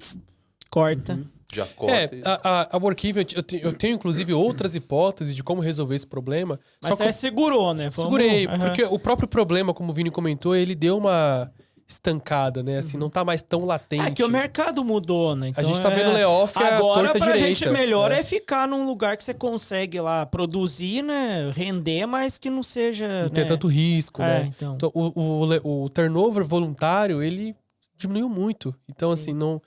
S1: Corta.
S3: Já corta.
S2: A Workiven, eu tenho inclusive outras hipóteses de como resolver esse problema.
S1: Mas você segurou, né?
S2: Segurei,
S1: Aham.
S2: porque o próprio problema, como o Vini comentou, ele deu uma estancada, né? Assim, não tá mais tão latente.
S1: É que o mercado mudou, né? Então,
S2: A gente tá vendo layoff à
S1: agora,
S2: torta
S1: pra
S2: direita,
S1: gente, melhor
S2: né?
S1: é ficar num lugar que você consegue lá produzir, né? Render, mas que não seja...
S2: Não tem
S1: né?
S2: tanto risco, né?
S1: Então.
S2: Então, o turnover voluntário, ele diminuiu muito. Então, assim, não...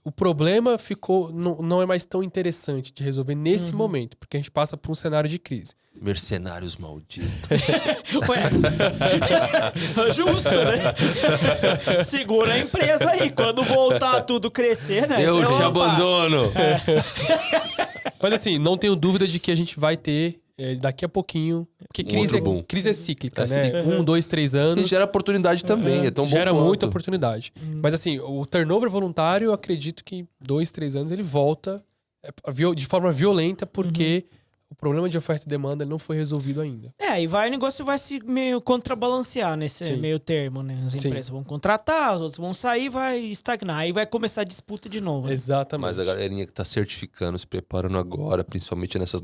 S2: O problema ficou... Não é mais tão interessante de resolver nesse momento, porque a gente passa por um cenário de crise.
S3: Mercenários malditos.
S1: Ué, justo, né? Segura a empresa aí. Quando voltar tudo crescer, né?
S3: Eu
S1: Você,
S3: te
S1: opa,
S3: abandono.
S2: Mas, assim, não tenho dúvida de que a gente vai ter daqui a pouquinho... Porque
S3: outro boom.
S2: crise é cíclica,
S3: É
S2: né?
S3: cíclico.
S2: 1, 2, 3 anos...
S3: E gera oportunidade também, é tão bom
S2: Gera
S3: quanto.
S2: muita oportunidade. Mas assim, o turnover voluntário, eu acredito que 2, 3 anos ele volta de forma violenta, porque o problema de oferta e demanda ele não foi resolvido ainda.
S1: É, e o negócio vai se meio contrabalancear nesse
S2: Sim.
S1: meio termo, né? As
S2: Sim.
S1: empresas vão contratar, os outros vão sair, vai estagnar. Aí vai começar a disputa de novo. Né?
S2: Exatamente.
S3: Mas a galerinha que tá certificando, se preparando agora, principalmente nessas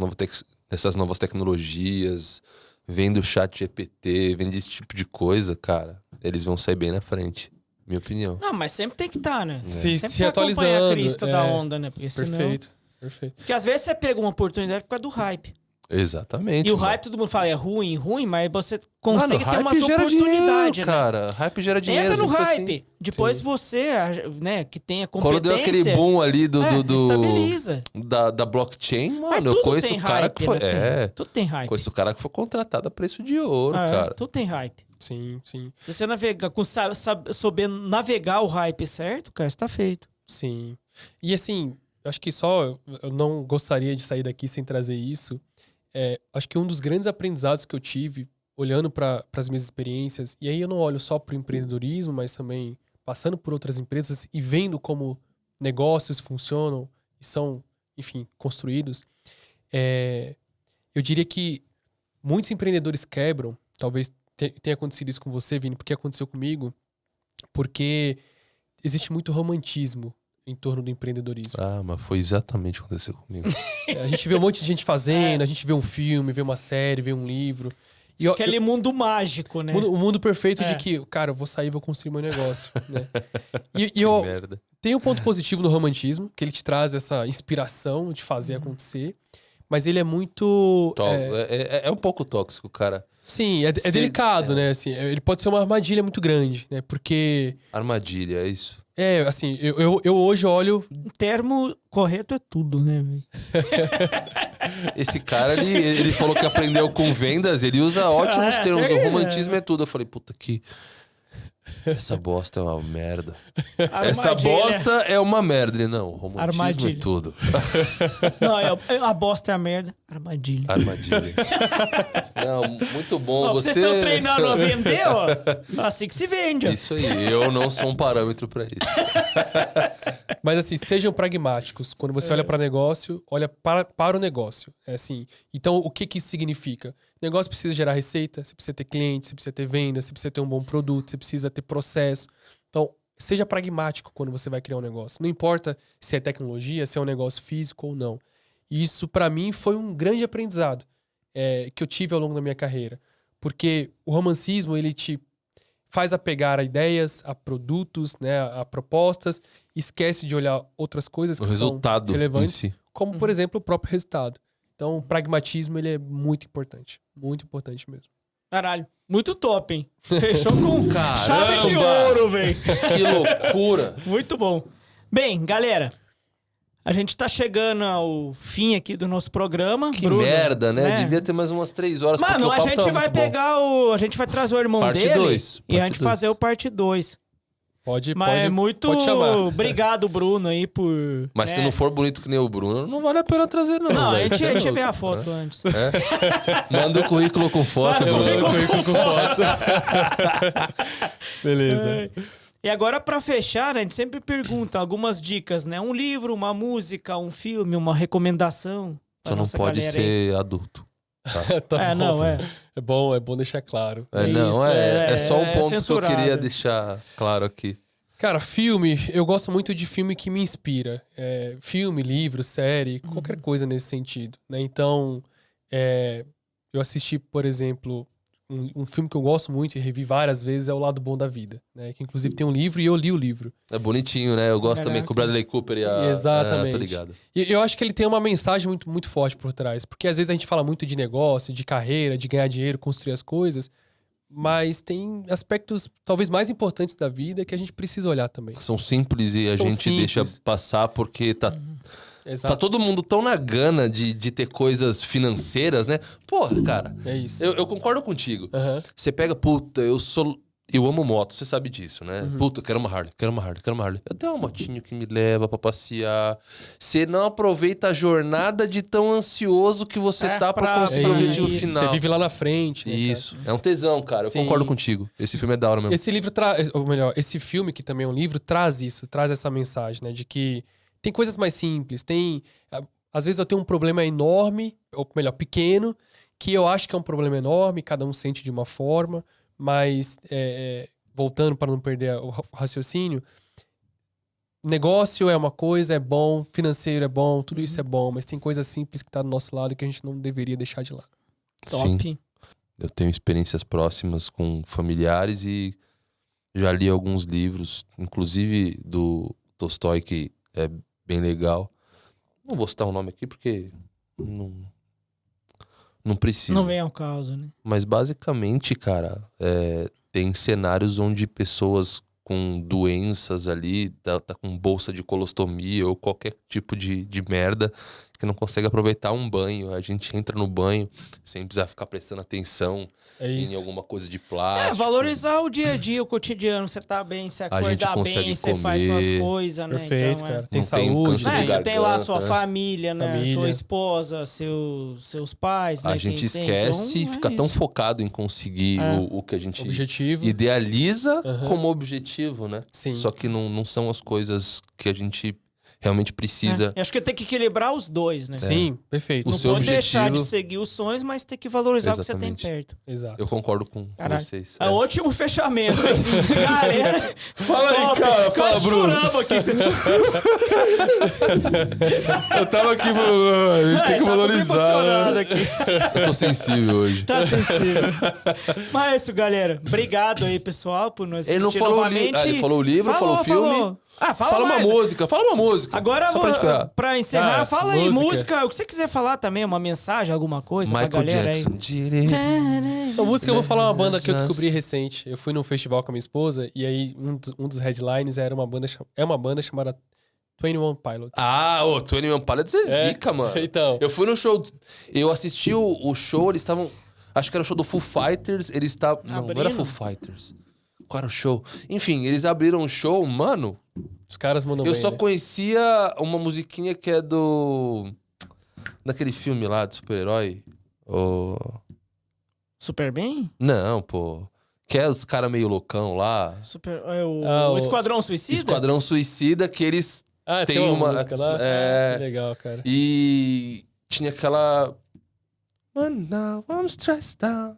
S3: novas tecnologias, vendo o chat GPT, vendo esse tipo de coisa, cara, eles vão sair bem na frente. Minha opinião.
S1: Não, mas sempre tem que estar, né?
S2: Se
S1: sempre tem que acompanhar
S2: atualizando.
S1: a crista da onda, né? Porque senão...
S2: Perfeito, perfeito.
S1: Porque às vezes você pega uma oportunidade por causa do hype.
S3: Exatamente.
S1: E o
S3: mano.
S1: hype, todo mundo fala, é ruim, mas você consegue ter
S3: hype
S1: umas
S3: gera
S1: oportunidades,
S3: dinheiro,
S1: né?
S3: cara. Hype gera dinheiro.
S1: Pensa no
S3: sempre
S1: hype.
S3: assim.
S1: Depois
S2: Sim.
S1: você, né, que tem a
S3: Quando
S1: competência...
S3: deu aquele boom ali do
S1: estabiliza.
S3: da blockchain,
S1: Mas
S3: mano, eu
S1: tudo
S3: conheço
S1: tem
S3: o cara
S1: hype,
S3: que foi.
S1: né? Tudo tem hype.
S3: Conheço o cara que foi contratado a preço de ouro,
S1: Ah,
S3: cara.
S1: Tudo tem hype.
S2: Sim, sim,
S1: Se você navegar, souber navegar o hype certo, cara, você tá feito.
S2: sim. E assim, acho que eu não gostaria de sair daqui sem trazer isso. Acho que um dos grandes aprendizados que eu tive, olhando para as minhas experiências, e aí eu não olho só para o empreendedorismo, mas também passando por outras empresas e vendo como negócios funcionam e são, enfim, construídos, eu diria que muitos empreendedores quebram, talvez tenha acontecido isso com você, Vini, porque aconteceu comigo, porque existe muito romantismo em torno do empreendedorismo.
S3: Ah, mas foi exatamente o que aconteceu comigo.
S2: A gente vê um monte de gente fazendo, a gente vê um filme, vê uma série, vê um livro. E
S1: Aquele mundo mágico, né?
S2: o mundo perfeito de que, cara, eu vou sair e vou construir meu negócio, né? E
S3: Que
S2: eu
S3: merda.
S2: tem um ponto positivo no romantismo, que ele te traz essa inspiração de fazer acontecer, mas ele é muito...
S3: É um pouco tóxico, cara.
S2: Sim, é delicado, né? Assim, ele pode ser uma armadilha muito grande, né? Porque...
S3: Armadilha, é isso.
S2: assim, eu hoje olho...
S1: O termo correto é tudo, né, velho?
S3: Esse cara, ele falou que aprendeu com vendas, ele usa ótimos termos.
S1: sério?
S3: O romantismo é tudo. Eu falei, puta que... Essa bosta é uma merda. Essa
S1: Armadilha.
S3: bosta é uma merda. Ele, não, romantismo
S1: Armadilha.
S3: é tudo.
S1: Não, a bosta é a merda. Armadilha.
S3: Armadilha. Não, muito bom.
S1: Ó,
S3: Você...
S1: Vocês estão treinando a vender, ó. Assim que se vende. ó.
S3: Isso aí, eu não sou um parâmetro pra isso.
S2: Mas assim, sejam pragmáticos. Quando você olha para negócio, olha para o negócio. É assim. Então, o que isso significa? O negócio precisa gerar receita, você precisa ter cliente, você precisa ter venda, você precisa ter um bom produto, você precisa ter processo. Então, seja pragmático quando você vai criar um negócio. Não importa se é tecnologia, se é um negócio físico ou não. E isso, para mim, foi um grande aprendizado que eu tive ao longo da minha carreira. Porque o romancismo, ele te faz apegar a ideias, a produtos, né, a propostas, esquece de olhar outras coisas que
S3: O resultado
S2: são relevantes,
S3: em si.
S2: como, por exemplo, o próprio resultado. Então, o pragmatismo, ele é muito importante mesmo.
S1: Caralho. Muito top, hein? Fechou com
S3: Caramba!
S1: chave de ouro, velho.
S3: Que loucura!
S1: Muito bom. Bem, galera, a gente tá chegando ao fim aqui do nosso programa.
S3: Que
S1: Bruno,
S3: merda, né? Devia ter mais umas 3 horas.
S1: Mano,
S3: porque o
S1: a
S3: papo
S1: gente
S3: tava
S1: vai
S3: muito bom.
S1: pegar a gente vai trazer o irmão
S3: Parte
S1: dele
S3: 2,
S1: e a
S3: parte
S1: gente
S3: 2.
S1: fazer o parte 2.
S2: Pode
S1: Pode
S2: chamar.
S1: obrigado, Bruno, aí por...
S3: Mas
S1: né?
S3: se não for bonito que nem o Bruno, não vale a pena trazer, não.
S1: Não, a
S3: velho.
S1: gente
S3: Você é
S1: vê a
S3: louco,
S1: foto
S3: né?
S1: antes.
S3: Manda o currículo com foto,
S1: Manda o
S3: Bruno.
S2: currículo com foto. Beleza.
S1: E agora, pra fechar, né, a gente sempre pergunta algumas dicas, né? Um livro, uma música, um filme, uma recomendação. pra
S3: Só não
S1: nossa
S3: pode
S1: galera aí.
S3: ser adulto.
S2: Tá bom.
S1: Não, é.
S2: É bom deixar claro.
S3: Não,
S1: Isso,
S3: é só um
S1: é
S3: ponto que eu
S1: censurado.
S3: queria deixar claro aqui.
S2: Cara, filme, eu gosto muito de filme que me inspira. Filme, livro, série, qualquer coisa nesse sentido, né? Então, eu assisti, por exemplo, um filme que eu gosto muito e revi várias vezes é O Lado Bom da Vida, né? Que inclusive tem um livro e eu li o livro.
S3: É bonitinho, né? Eu gosto
S1: Caraca.
S3: também com o Bradley Cooper e a...
S2: Exatamente.
S3: tô ligado.
S2: E eu acho que ele tem uma mensagem muito, muito forte por trás. Porque às vezes a gente fala muito de negócio, de carreira, de ganhar dinheiro, construir as coisas. Mas tem aspectos talvez mais importantes da vida que a gente precisa olhar também.
S3: São simples e a
S2: São
S3: gente
S2: simples.
S3: deixa passar porque tá
S2: Exato.
S3: todo mundo tão na gana de ter coisas financeiras, né? Porra, cara,
S2: É isso.
S3: eu concordo contigo.
S2: Aham.
S3: Você pega, puta, eu amo moto, você sabe disso, né? Puta, quero uma Harley. Eu tenho uma motinho que me leva pra passear. Você não aproveita a jornada de tão ansioso que você tá pra conseguir o objetivo
S2: isso.
S3: final.
S2: Você vive lá na frente. Né,
S3: Isso, é um tesão, cara. Eu
S2: Sim.
S3: concordo contigo. Esse filme é da hora mesmo.
S2: Esse livro traz, ou melhor, esse filme que também é um livro, traz isso, traz essa mensagem, né? De que tem coisas mais simples, às vezes eu tenho um problema enorme, ou melhor, pequeno, que eu acho que é um problema enorme, cada um sente de uma forma, mas voltando para não perder o raciocínio, negócio é uma coisa, é bom, financeiro é bom, tudo isso é bom, mas tem coisas simples que tá do nosso lado que a gente não deveria deixar de lado.
S3: Sim.
S1: Top.
S3: Eu tenho experiências próximas com familiares e já li alguns livros, inclusive do Tolstói, que é bem legal. Não vou citar o nome aqui porque não Não precisa.
S1: Não vem ao caso, né?
S3: Mas basicamente, cara, tem cenários onde pessoas com doenças ali, tá com bolsa de colostomia ou qualquer tipo de merda, que não consegue aproveitar um banho. A gente entra no banho sem precisar ficar prestando atenção em alguma coisa de plástico.
S1: Valorizar o dia a dia, o cotidiano. Você tá bem, você acordar bem, você faz suas coisas, né?
S2: Perfeito,
S1: então,
S2: cara. Tem
S3: Não tem
S2: saúde.
S3: câncer de
S1: você tem lá a sua
S3: garganta,
S1: família, né? Sua esposa, seus pais, né?
S3: A gente esquece e fica tão focado em conseguir o que a gente
S2: Objetivo.
S3: idealiza como objetivo, né?
S2: Sim.
S3: Só que não são as coisas que a gente realmente precisa.
S1: Acho que tem que equilibrar os dois, né?
S2: Sim, perfeito.
S3: O
S1: Não
S3: seu
S1: pode deixar de
S3: objetivo-
S1: seguir os sonhos, mas tem que valorizar o que você tem
S3: Exatamente.
S1: perto.
S2: Exato.
S3: Eu concordo com
S1: Caralho.
S3: vocês.
S1: É ótimo fechamento. Galera,
S3: Fala aí,
S1: top.
S3: cara.
S1: Quase
S3: Fala, Bruno.
S1: choramos aqui.
S3: Eu tava aqui falando, a gente tem que
S1: Tá tudo emocionado
S3: valorizar.
S1: aqui.
S3: Eu tô sensível hoje.
S1: Tá sensível. Mas é isso, galera. Obrigado aí, pessoal, por nos
S3: Ele não
S1: assistir
S3: falou o
S1: novamente.
S3: livro. Ele falou o livro, falou o filme.
S1: Ah,
S3: Fala uma
S1: mais.
S3: música, fala uma música.
S1: Agora,
S3: Só pra gente ferrar.
S1: pra encerrar,
S2: Ah,
S1: fala aí,
S2: música.
S1: música. O que você quiser falar também, uma mensagem, alguma coisa pra
S3: Michael
S1: galera
S3: Jackson.
S1: aí.
S2: A música eu vou falar uma banda que eu descobri recente. Eu fui num festival com a minha esposa e aí um dos headlines era uma banda chamada 21 Pilots.
S3: Ah, o 21 Pilots é zica, mano.
S2: Então.
S3: Eu fui no show. Eu assisti o show, eles estavam. Acho que era o show do Foo Fighters. Eles estavam. Não era
S1: Abrindo?
S3: Foo Fighters. Qual era o show? Enfim, eles abriram o show, mano.
S2: Os caras mandam
S3: Eu
S2: bem,
S3: só
S2: né?
S3: conhecia uma musiquinha que é do. Daquele filme lá do super-herói. O...
S1: Super bem?
S3: Não, pô. Que é os caras meio loucão lá.
S1: O Esquadrão Suicida?
S3: Esquadrão Suicida, que eles.
S2: Ah,
S3: tem
S2: tem uma
S3: uma-
S2: música lá?
S3: é.
S2: Que legal, cara.
S3: E tinha aquela. Mano, now I'm stressed out.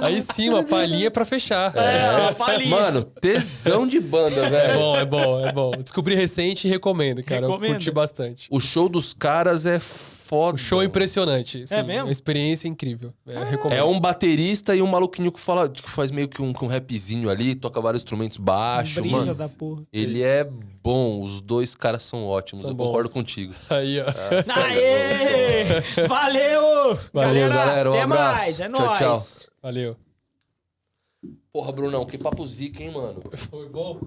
S2: Aí sim, uma palhinha pra fechar.
S1: uma palhinha.
S3: Mano, tesão de banda,
S2: É
S3: velho.
S2: bom, é bom, é bom. Descobri recente e recomendo, cara.
S1: Recomendo.
S2: Eu curti bastante.
S3: O show dos caras é foda.
S2: O show é impressionante. Sim,
S1: mesmo?
S2: Uma experiência incrível. Recomendo.
S3: É um baterista e um maluquinho que faz meio que um rapzinho ali, toca vários instrumentos baixos,
S1: Brisa
S3: mano.
S1: da porra.
S3: Ele é bom, os dois caras são ótimos,
S2: São
S3: eu
S2: bons.
S3: concordo contigo.
S2: Aí, ó.
S1: Aê! Valeu!
S3: Valeu, galera, um
S1: até
S3: abraço.
S1: mais. É
S3: Tchau,
S1: nóis.
S3: tchau.
S2: Valeu.
S3: Porra, Brunão, que papo zica, hein, mano?
S2: Foi bom?